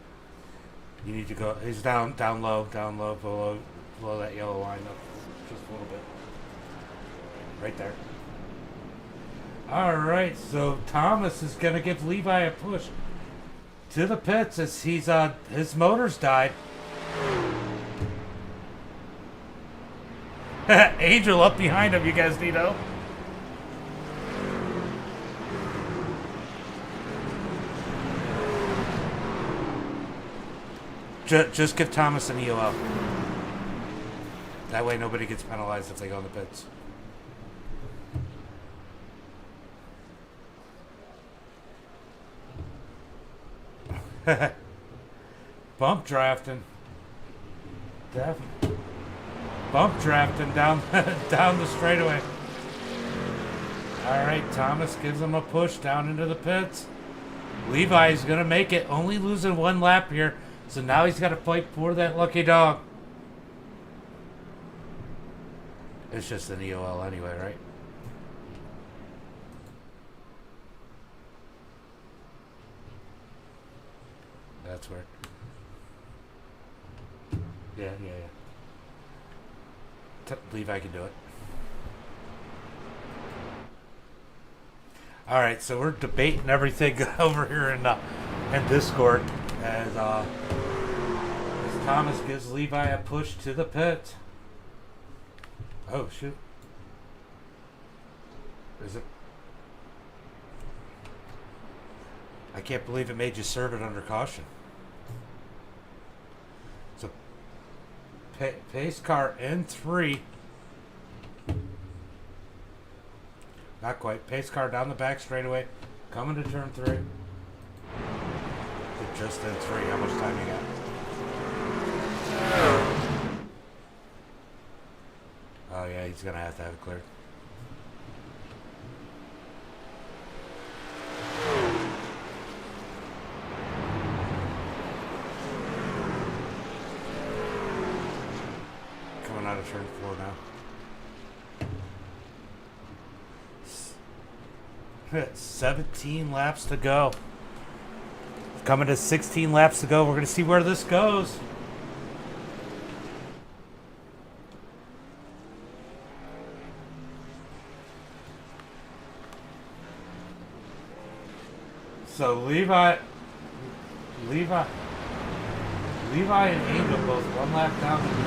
you need to go. He's down low, below that yellow line, up just a little bit, right there. All right, so Thomas is gonna give Levi a push to the pits as his motor's died. Angel up behind him, you guys need help? Just give Thomas an EOL. That way nobody gets penalized if they go in the pits. Bump drafting. Definitely. Bump drafting down down the straightaway. All right, Thomas gives him a push down into the pits. Levi's gonna make it, only losing one lap here, so now he's got to fight for that lucky dog. It's just an EOL anyway, right? That's weird. Yeah. Levi can do it. All right, so we're debating everything over here in Discord as Thomas gives Levi a push to the pit. Oh shoot! Is it? I can't believe it made you serve it under caution. So pace car N3. Not quite. Pace car down the back straightaway. Coming to turn 3. They're just N3. How much time you got? Oh yeah, he's going to have it cleared. Coming out of turn 4 now. 17 laps to go. Coming to 16 laps to go. We're going to see where this goes. So Levi and Angel both one lap down to be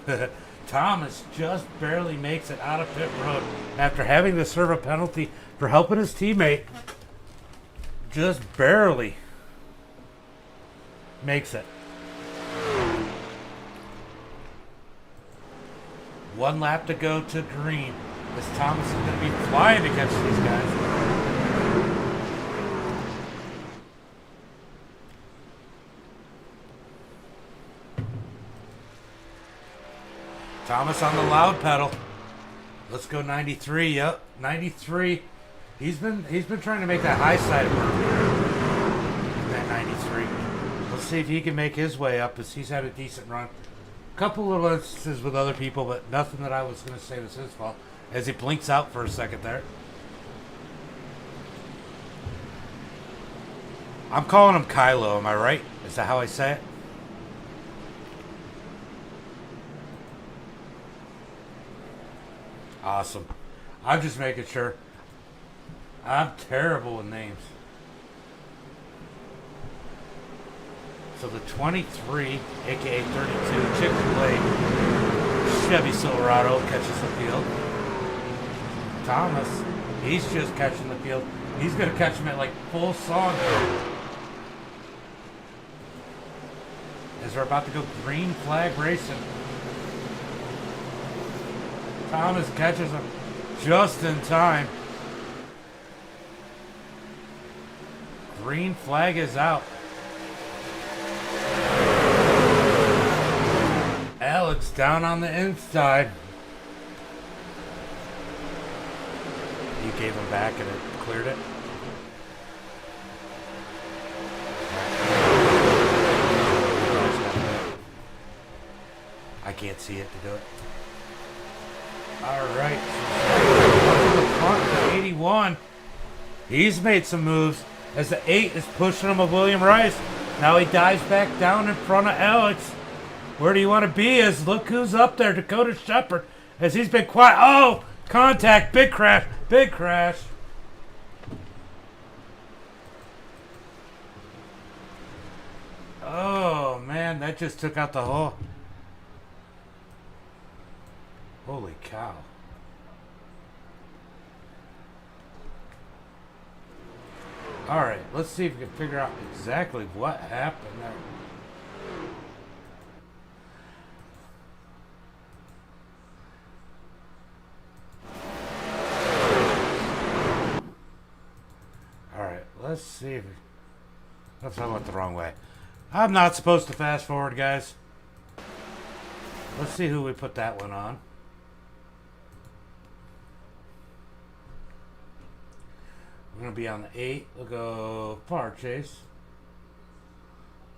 better. Thomas just barely makes it out of pit road after having to serve a penalty for helping his teammate. Just barely makes it. One lap to go to green. This Thomas is going to be flying against these guys. Thomas on the loud pedal. Let's go 93. Yep, 93. He's been trying to make that high side work here. That 93. Let's see if he can make his way up, as he's had a decent run. Couple little instances with other people, but nothing that I was going to say was his fault. As he blinks out for a second there. I'm calling him Kylo, am I right? Is that how I say it? Awesome. I'm just making sure. I'm terrible with names. So the 23, aka 32, Chick-fil-A Chevy Silverado catches the field. Thomas, he's just catching the field. He's going to catch him at like full song. As we're about to go green flag racing. Thomas catches him just in time. Green flag is out. Alex down on the inside. You gave him back and it cleared it. I can't see it to do it. All right. To the front, the 81. He's made some moves as the 8 is pushing him with William Rice. Now he dives back down in front of Alex. Where do you want to be? As look who's up there, Dakota Shepard. As he's been quiet. Oh, contact, big crash, big crash. Oh man, that just took out the whole. Holy cow. Alright, let's see if we can figure out exactly what happened there. Alright, let's see if we... Oops, I went the wrong way. I'm not supposed to fast forward, guys. Let's see who we put that one on. We're going to be on the 8. We'll go far chase.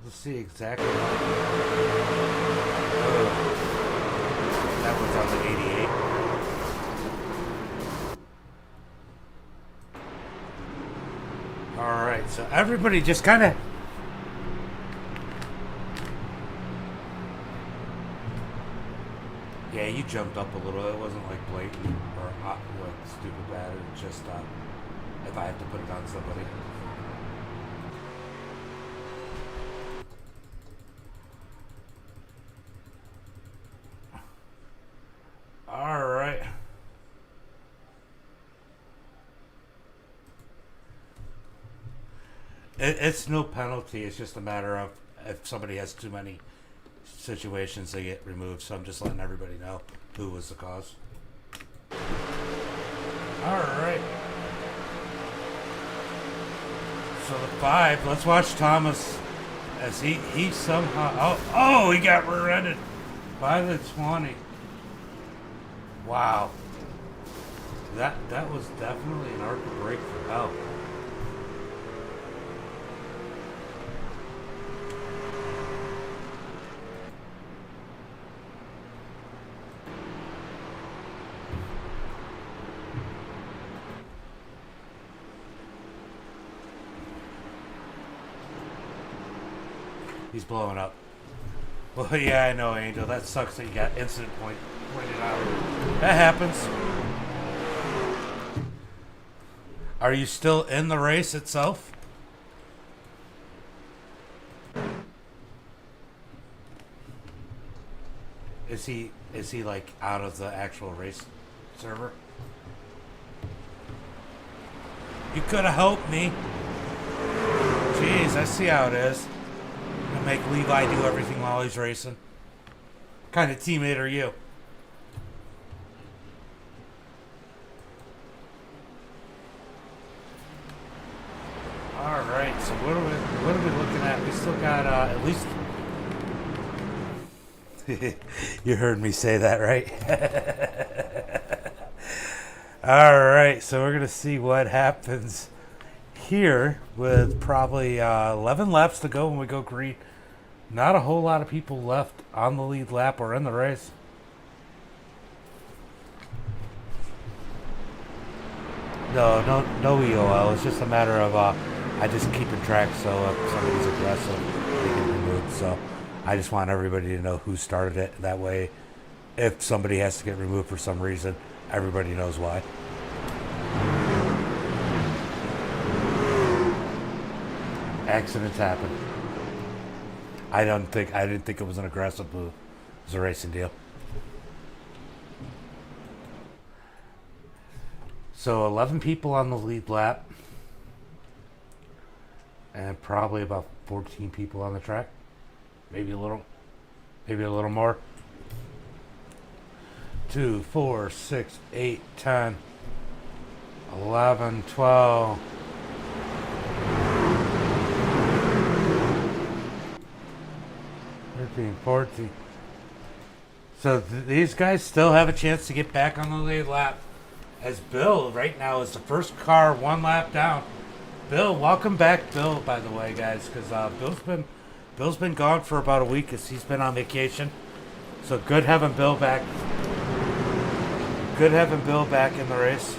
Let's see exactly what. That one's on the 88. Alright, so everybody just kind of. Yeah, you jumped up a little. It wasn't like blatant or like stupid bad. It was just if I have to put it on somebody. All right. It's no penalty. It's just a matter of if somebody has too many situations, they get removed. So I'm just letting everybody know who was the cause. All right. So the 5. Let's watch Thomas as he somehow. Oh, he got rear-ended by the 20. Wow. That was definitely an arc break for hell. He's blowing up. Well, yeah, I know, Angel. That sucks that you got incident pointed out. That happens. Are you still in the race itself? Is he like out of the actual race server? You could have helped me. Jeez, I see how it is. Make Levi do everything while he's racing. What kind of teammate are you? Alright, so what are we looking at? We still got at least You heard me say that, right? All right, so we're going to see what happens here with probably 11 laps to go when we go green. Not a whole lot of people left on the lead lap or in the race. No EOL. It's just a matter of I just keeping track, so if somebody's aggressive, they get removed. So I just want everybody to know who started it. That way, if somebody has to get removed for some reason, everybody knows why. Accidents happen. I didn't think it was an aggressive move. It was a racing deal. So 11 people on the lead lap, and probably about 14 people on the track. Maybe a little more. 2, 4, 6, 8, 10, 11, 12. 13, 14. So these guys still have a chance to get back on the lead lap. As Bill right now is the first car one lap down. Bill, welcome back, Bill. By the way, guys, because Bill's been gone for about a week as he's been on vacation. So good having Bill back. Good having Bill back in the race.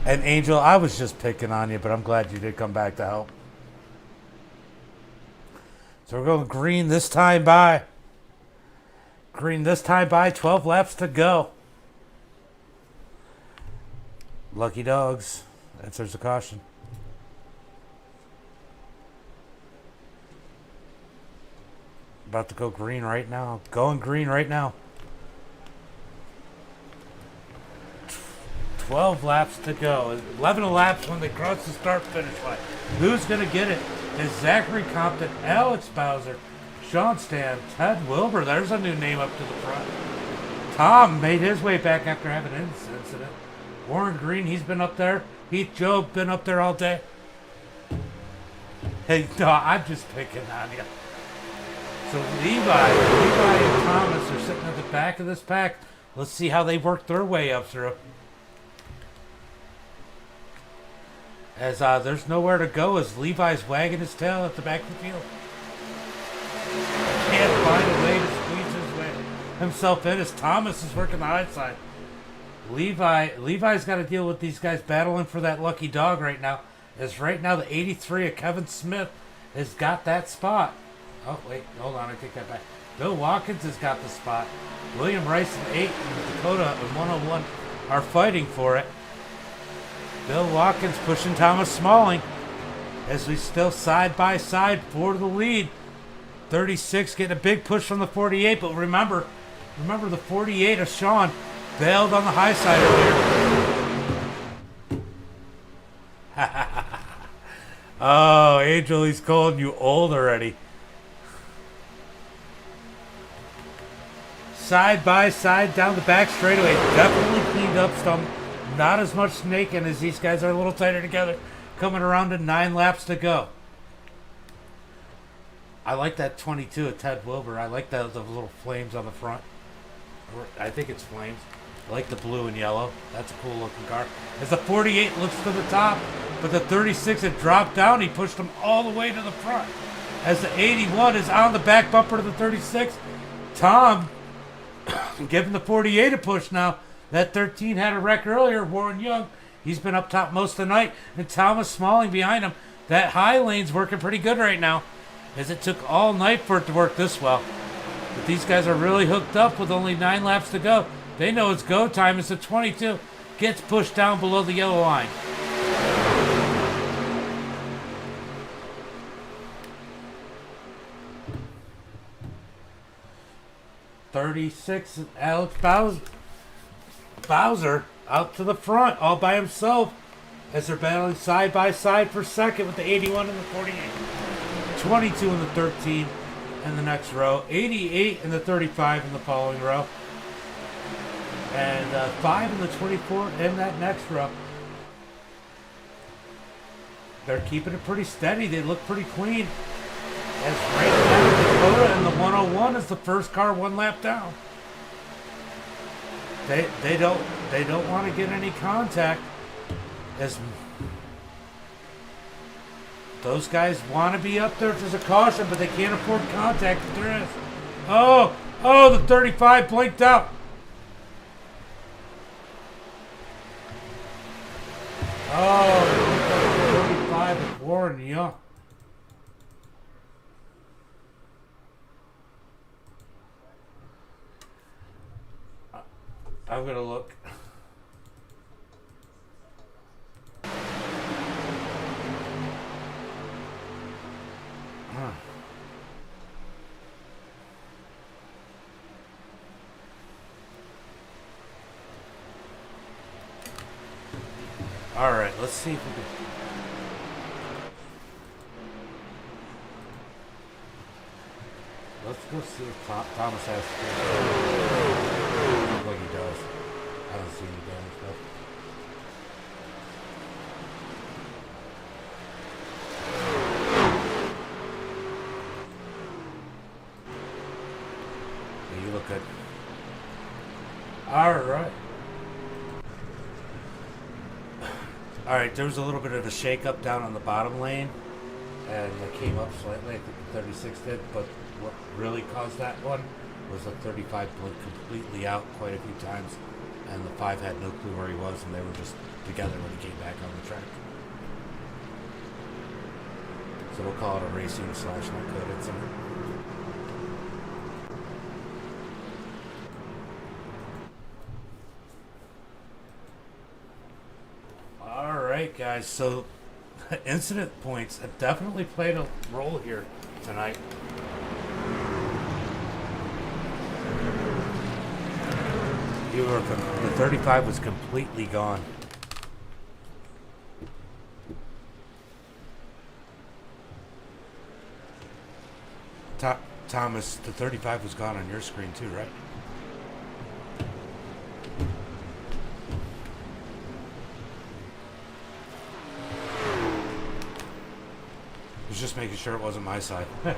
And Angel, I was just picking on you, but I'm glad you did come back to help. So we're going green this time by. Green this time by, 12 laps to go. Lucky dogs. Answers the caution. About to go green right now. Going green right now. 12 laps to go. 11 laps when they cross the start-finish line. Who's going to get it? Is Zachary Compton, Alex Bowser, Sean Stan, Ted Wilbur. There's a new name up to the front. Tom made his way back after having an incident. Warren Green, he's been up there. Heath Job, been up there all day. Hey, no, I'm just picking on you. So Levi and Thomas are sitting at the back of this pack. Let's see how they work their way up through. As there's nowhere to go as Levi's wagging his tail at the back of the field. Can't find a way to squeeze himself in as Thomas is working the high side. Levi's got to deal with these guys battling for that lucky dog right now. As right now the 83 of Kevin Smith has got that spot. Oh wait, hold on, I take that back. Bill Watkins has got the spot. William Rice and 8 and Dakota and 101 are fighting for it. Bill Watkins pushing Thomas Smalling as we still side by side for the lead. 36 getting a big push from the 48, but remember the 48 of Sean bailed on the high side earlier. Oh, Angel, he's calling you old already. Side by side down the back straightaway. Definitely cleaned up some. Not as much snaking as these guys are a little tighter together. Coming around to 9 laps to go. I like that 22 of Ted Wilbur. I like the little flames on the front. I think it's flames. I like the blue and yellow. That's a cool looking car. As the 48 looks to the top, but the 36 had dropped down. He pushed them all the way to the front. As the 81 is on the back bumper to the 36, Tom giving the 48 a push now. That 13 had a wreck earlier. Warren Young, he's been up top most of the night. And Thomas Smalling behind him. That high lane's working pretty good right now, as it took all night for it to work this well. But these guys are really hooked up with only 9 laps to go. They know it's go time as the 22 gets pushed down below the yellow line. .36 Alex Bowser out to the front all by himself as they're battling side by side for second with the 81 and the 48. 22 in the 13 in the next row. 88 in the 35 in the following row. And 5 in the 24 in that next row. They're keeping it pretty steady. They look pretty clean. As right now, Daytona and the 101 is the first car one lap down. They don't want to get any contact. As those guys want to be up there if there's a caution, but they can't afford contact if there is. Oh, the 35 blinked out. Oh, 35 is Warren Young. I'm gonna look. All right, let's see if we can. Let's go see if Thomas has. Looks like he does. I don't see any damage though. Yeah, you look good. All right. All right, there was a little bit of a shake-up down on the bottom lane, and it came up slightly. I think the 36 did, but what really caused that one was the 35 blinked completely out quite a few times, and the 5 had no clue where he was, and they were just together when he came back on the track. So we'll call it a racing / not code incident. Alright guys, so incident points have definitely played a role here tonight. The 35 was completely gone. Thomas, the 35 was gone on your screen too, right? I was just making sure it wasn't my side. Yeah,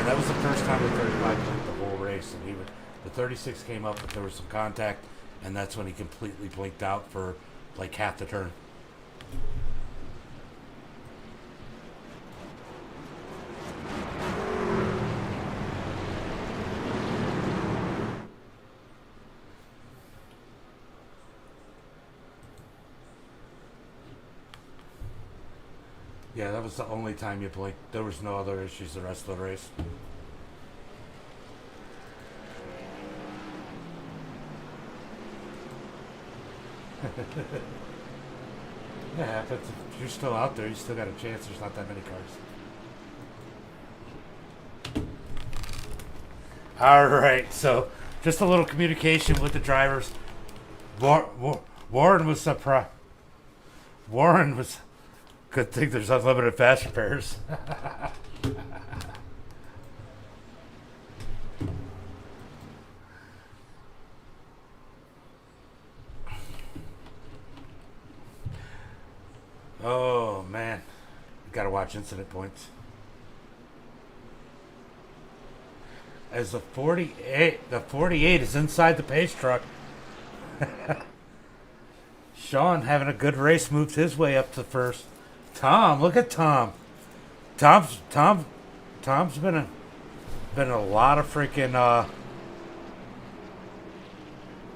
that was the first time the 35 blinked the whole race, and the 36 came up, but there was some contact, and that's when he completely blinked out for like half the turn. Yeah, that was the only time you blinked. There was no other issues the rest of the race. Yeah, happens. If you're still out there, you still got a chance. There's not that many cars. All right, so just a little communication with the drivers. Warren was surprised. Warren was... Good thing there's unlimited fast repairs. Oh man, you gotta watch incident points. As the 48 is inside the pace truck. Sean having a good race, moved his way up to first. Tom, look at Tom. Tom's been a lot of freaking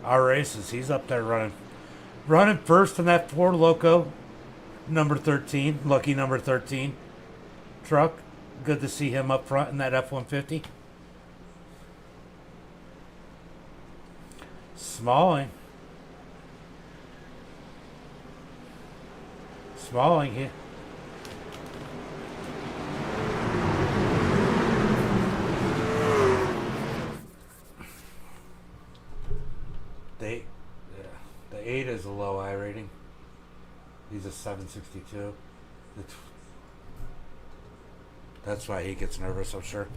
our races. He's up there running first in that Ford Loco, number 13, lucky number 13 truck. Good to see him up front in that F-150. Smalling here. The 8 is a low I rating. He's a 762. That's why he gets nervous, I'm sure.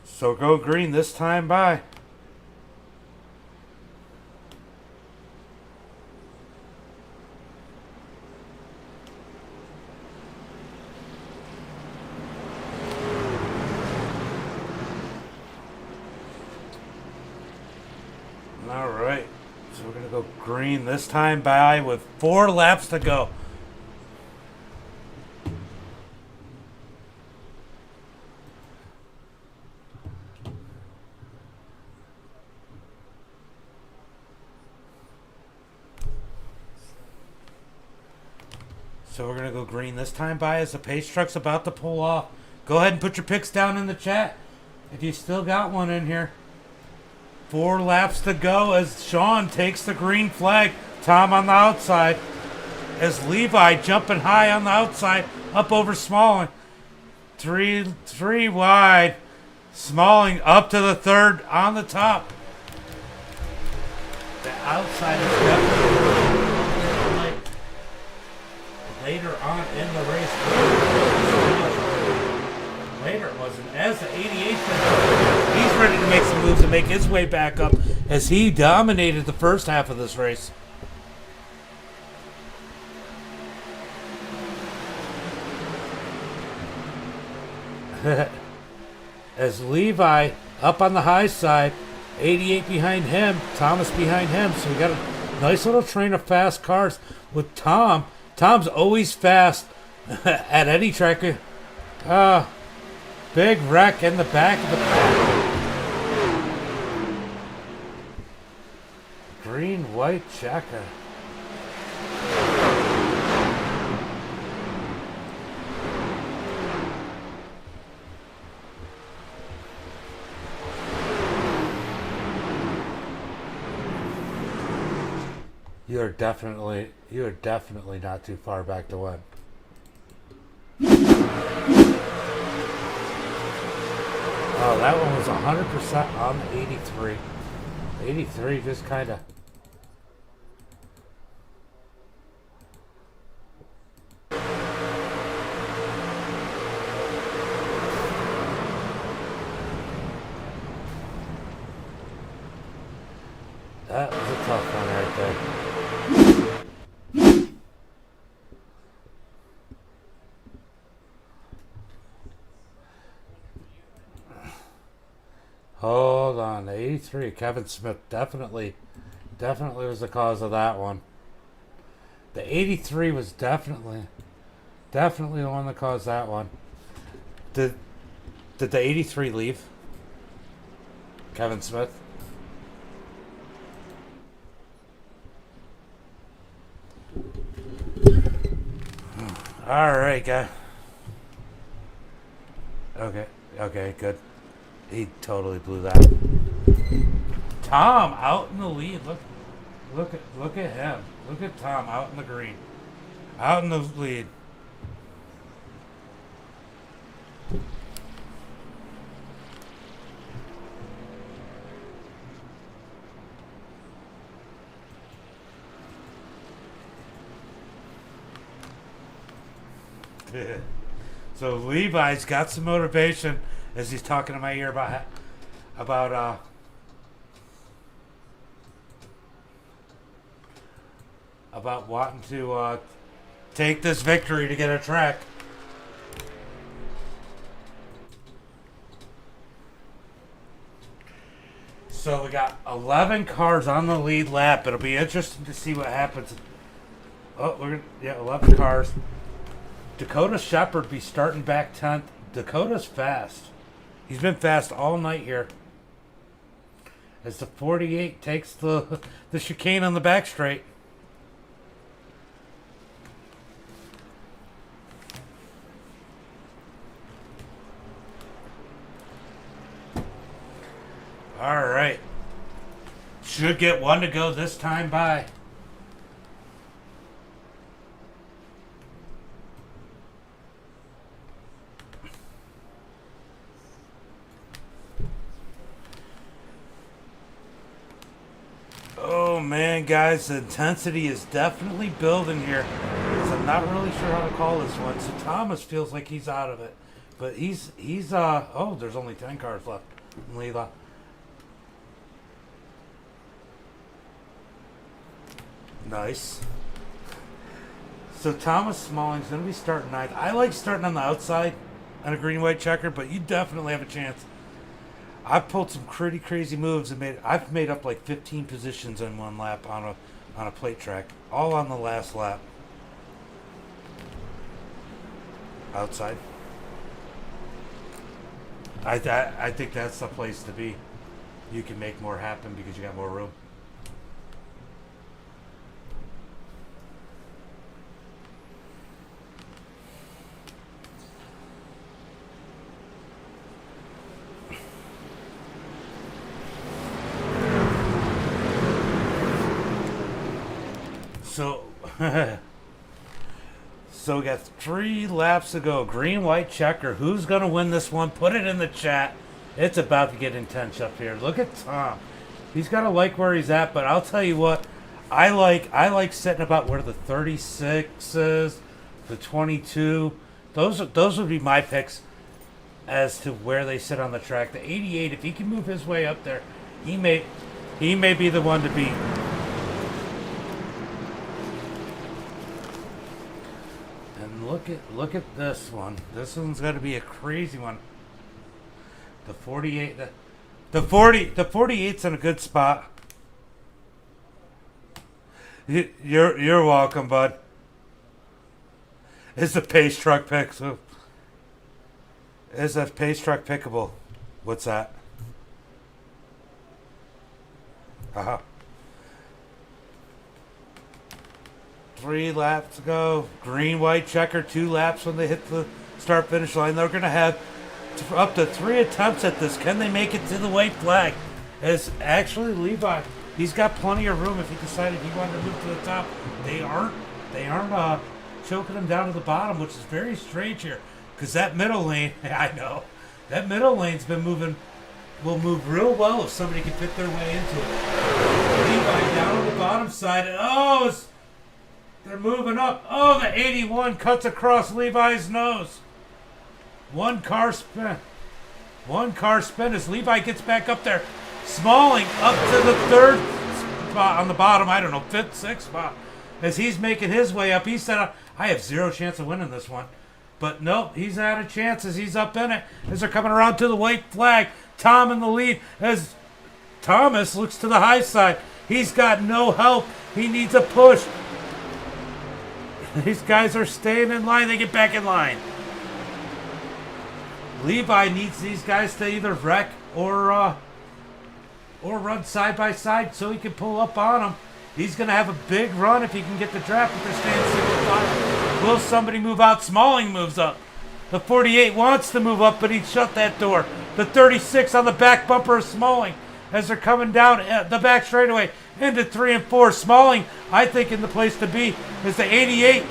So go green this time, bye. All right. So we're going to go green this time by with 4 laps to go. So we're going to go green this time by as the pace truck's about to pull off. Go ahead and put your picks down in the chat if you still got one in here. 4 laps to go as Sean takes the green flag. Tom on the outside. As Levi jumping high on the outside up over Smalling. Three wide. Smalling up to the 3rd on the top. The outside is definitely later on in the race. Later it wasn't. As the 88th, he's ready to make some moves to make his way back up as he dominated the first half of this race. As Levi up on the high side, 88 behind him, Thomas behind him. So we got a nice little train of fast cars with Tom. Tom's always fast at any track. Big wreck in the back of the pack. Green, white checker. You are definitely not too far back to win. Oh, that one was 100% on the 83. 83 just kind of. That was a tough one right there. Hold on, 83. Kevin Smith definitely was the cause of that one. The 83 was definitely the one that caused that one. Did the 83 leave? Kevin Smith? All right, guy. Okay, good. He totally blew that. Tom out in the lead. Look at him. Look at Tom out in the green. Out in the lead. So Levi's got some motivation as he's talking to my ear about wanting to take this victory to get a track. So we got 11 cars on the lead lap. It'll be interesting to see what happens. Oh, 11 cars. Dakota Shepard be starting back 10th. Dakota's fast. He's been fast all night here. As the 48 takes the chicane on the back straight. All right. Should get one to go this time by. Oh man, guys, the intensity is definitely building here. So I'm not really sure how to call this one. So Thomas feels like he's out of it, but he's oh, there's only 10 cars left. Leela. Nice. So Thomas Smalling's gonna be starting 9th. I like starting on the outside on a green white checker, but you definitely have a chance. I've pulled some pretty crazy moves and I've made up like 15 positions in one lap on a plate track, all on the last lap. Outside. I think that's the place to be. You can make more happen because you got more room. So, so we got 3 laps to go. Green, white, checker. Who's going to win this one? Put it in the chat. It's about to get intense up here. Look at Tom. He's got to like where he's at, but I'll tell you what. I like sitting about where the 36 is, the 22. Those would be my picks as to where they sit on the track. The 88, if he can move his way up there, he may be the one to beat. Look at this one. This one's going to be a crazy one. The 48, the 48's in a good spot. You're welcome, bud. Is the pace truck pick? Is that pace truck pickable? What's that? Uh-huh. 3 laps to go. Green, white, checker. 2 laps when they hit the start-finish line. They're going to have up to 3 attempts at this. Can they make it to the white flag? As actually Levi, he's got plenty of room if he decided he wanted to move to the top. They aren't choking him down to the bottom, which is very strange here. Because that middle lane, I know, that middle lane's been moving, will move real well if somebody can fit their way into it. Levi down on the bottom side. They're moving up. Oh, the 81 cuts across Levi's nose. One car spin as Levi gets back up there. Smalling up to the 3rd spot on the bottom. I don't know, 5th, 6th spot. As he's making his way up, he said, I have 0 chance of winning this one. But nope, he's had a chance as he's up in it. As they're coming around to the white flag. Tom in the lead as Thomas looks to the high side. He's got no help. He needs a push. These guys are staying in line. They get back in line. Levi needs these guys to either wreck or run side by side so he can pull up on them. He's going to have a big run if he can get the draft, but they're staying single file. Will somebody move out? Smalling moves up. The 48 wants to move up, but he shut that door. The 36 on the back bumper of Smalling as they're coming down the back straightaway into 3 and 4. Smalling, I think, in the place to be is the 88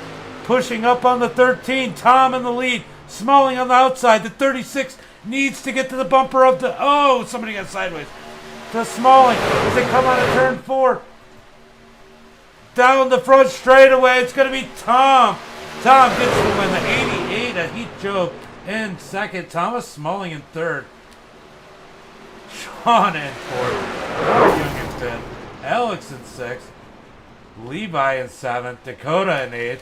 pushing up on the 13. Tom in the lead. Smalling on the outside. The 36 needs to get to the bumper of the... Oh, somebody got sideways. To Smalling as they come on to turn 4. Down the front straightaway. It's going to be Tom. Tom gets the win. The 88, a heat job in 2nd. Thomas Smalling in 3rd. Sean in 4th. Young in 5th. Alex in 6th. Levi in 7th. Dakota in 8th.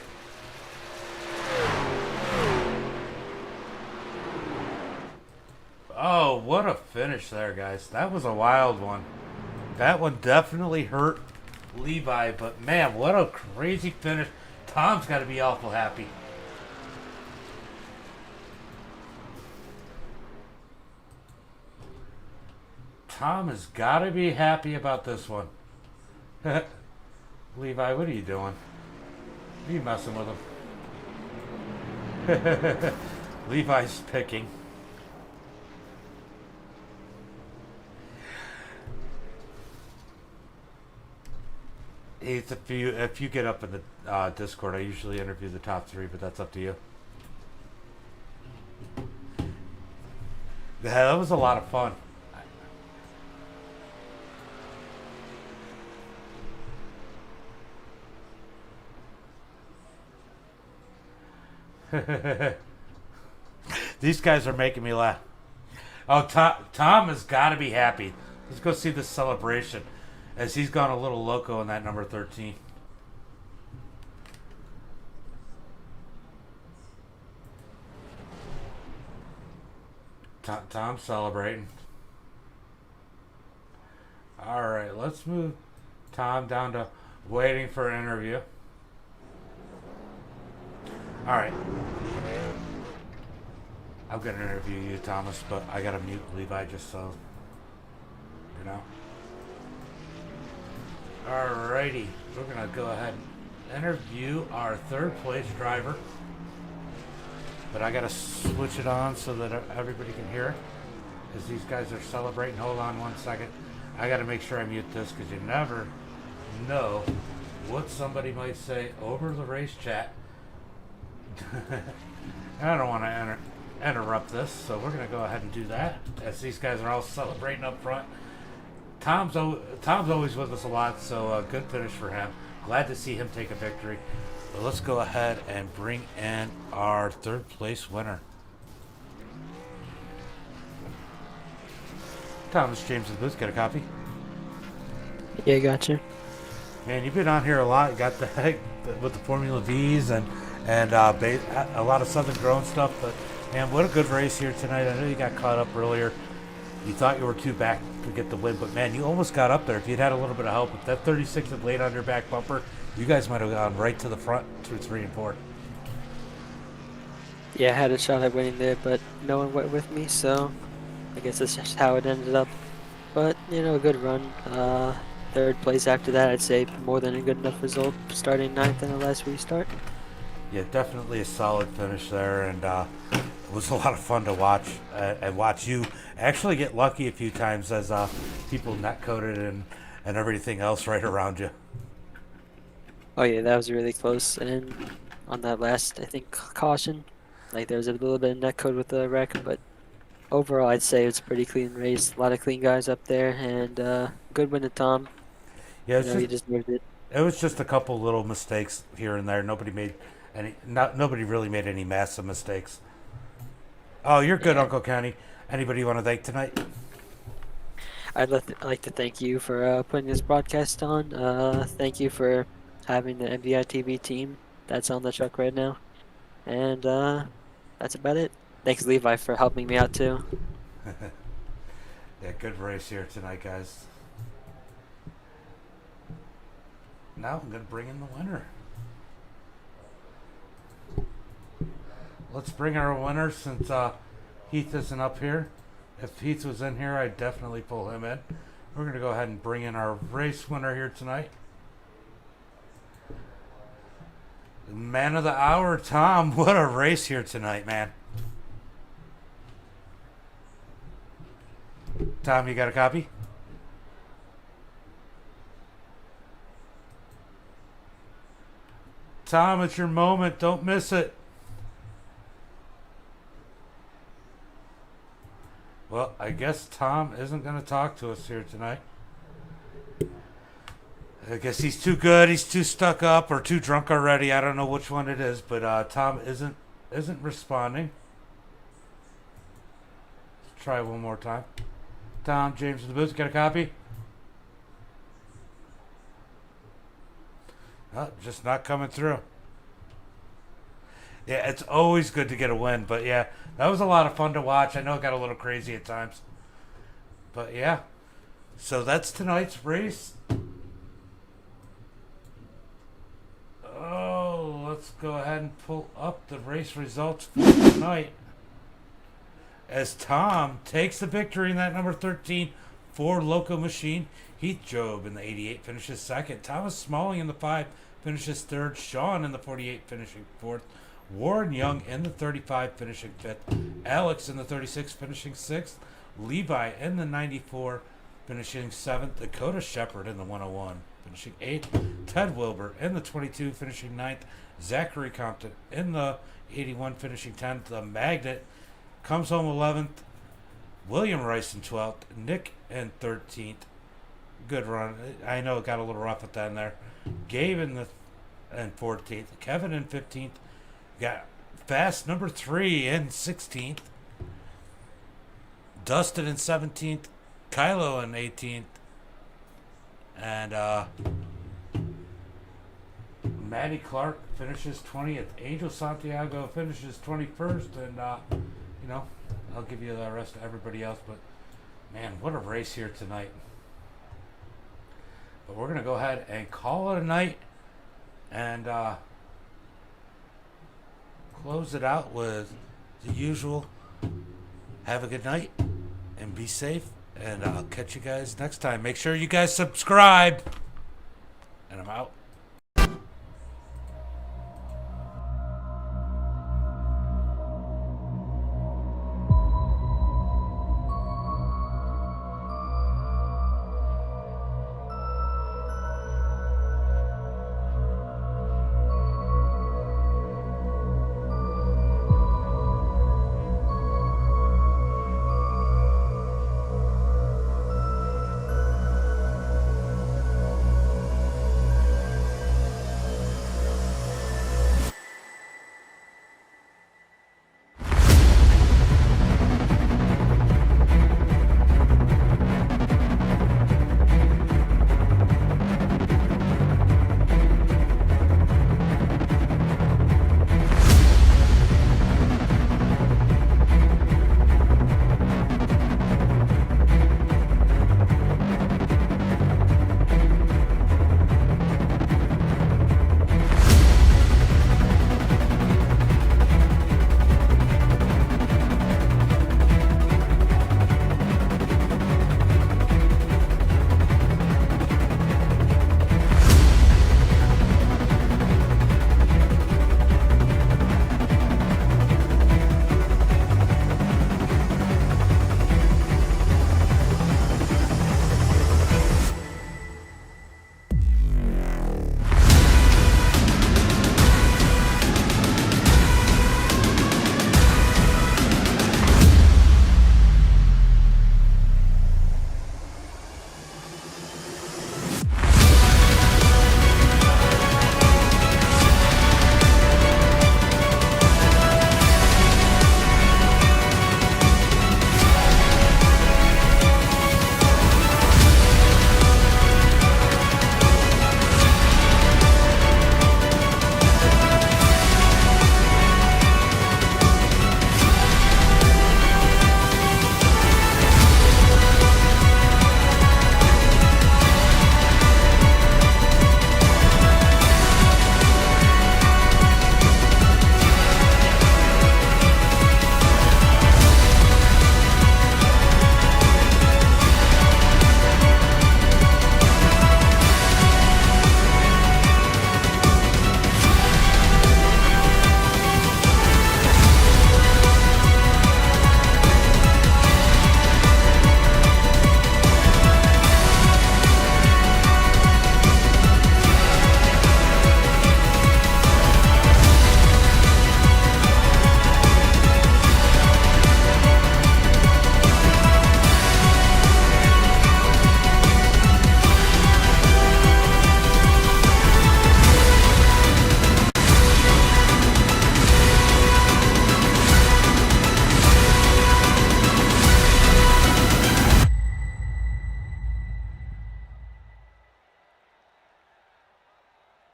Oh, what a finish there, guys. That was a wild one. That one definitely hurt Levi, but man, what a crazy finish. Tom's got to be awful happy. Tom has got to be happy about this one. Levi, what are you doing? Are you messing with him? Levi's picking. It's if you get up in the Discord, I usually interview the top 3, but that's up to you. Yeah, that was a lot of fun. These guys are making me laugh. Oh, Tom has got to be happy. Let's go see this celebration as he's gone a little loco in that number 13. Tom's celebrating. All right, let's move Tom down to waiting for an interview. All right. I'm going to interview you, Thomas, but I got to mute Levi just so, you know. Alrighty, we're going to go ahead and interview our third place driver. But I got to switch it on so that everybody can hear it. Because these guys are celebrating. Hold on 1 second. I got to make sure I mute this because you never know what somebody might say over the race chat. I don't want to interrupt this, so we're going to go ahead and do that as these guys are all celebrating up front. Tom's always with us a lot, so good finish for him. Glad to see him take a victory. But let's go ahead and bring in our third place winner. Thomas James of the booth, get a copy? Yeah, gotcha. Man, you've been on here a lot. You got the heck with the Formula V's and a lot of Southern Grown stuff. But man, what a good race here tonight. I know you got caught up earlier. You thought you were too back to get the win, but man, you almost got up there. If you'd had a little bit of help, if that 36 had laid on your back bumper, you guys might have gone right to the front, 2, 3, and 4. Yeah, I had a shot at winning there, but no one went with me, so I guess that's just how it ended up. But, you know, a good run. Third place after that, I'd say more than a good enough result, starting 9th in the last restart. Yeah, definitely a solid finish there, and it was a lot of fun to watch and watch you actually get lucky a few times as people net-coded and everything else right around you. Oh yeah, that was really close. And on that last, I think, caution, like there was a little bit of netcode with the wreck, but overall I'd say it's a pretty clean race. A lot of clean guys up there, and good win to Tom. Yeah, He deserved it. It was just a couple little mistakes here and there. Nobody really made any massive mistakes. Oh, you're good, Yeah. Uncle Kenny. Anybody you want to thank tonight? I'd like to thank you for putting this broadcast on. Thank you for having the MDiTV team that's on the truck right now. And that's about it. Thanks, Levi, for helping me out too. Yeah, good race here tonight, guys. Now I'm going to bring in the winner. Let's bring our winner since Heath isn't up here. If Heath was in here, I'd definitely pull him in. We're going to go ahead and bring in our race winner here tonight. Man of the hour, Tom. What a race here tonight, man. Tom, you got a copy? Tom, it's your moment. Don't miss it. Well, I guess Tom isn't going to talk to us here tonight. I guess he's too good. He's too stuck up or too drunk already. I don't know which one it is, but Tom isn't responding. Let's try one more time. Tom, James in the booth, get a copy? Oh, just not coming through. Yeah, it's always good to get a win, but yeah, that was a lot of fun to watch. I know it got a little crazy at times. But yeah, so that's tonight's race. Oh, let's go ahead and pull up the race results for tonight. As Tom takes the victory in that number 13 Ford Loco Machine. Heath Job in the 88 finishes second. Thomas Smalling in the 5 finishes third. Sean in the 48 finishing fourth. Warren Young in the 35 finishing fifth. Alex in the 36 finishing sixth. Levi in the 94 finishing seventh. Dakota Shepard in the 101 finishing eighth. Ted Wilbur in the 22 finishing ninth. Zachary Compton in the 81 finishing 10th. The Magnet comes home 11th. William Rice in 12th. Nick in 13th. Good run. I know it got a little rough at the end there. Gabe in 14th. Kevin in 15th. Got Fast number 3 in 16th. Dustin in 17th. Kylo in 18th. And Maddie Clark finishes 20th. Angel Santiago finishes 21st. And, I'll give you the rest of everybody else. But, man, what a race here tonight. we're gonna go ahead and call it a night, and close it out with the usual. Have a good night and be safe. And I'll catch you guys next time. Make sure you guys subscribe. And I'm out.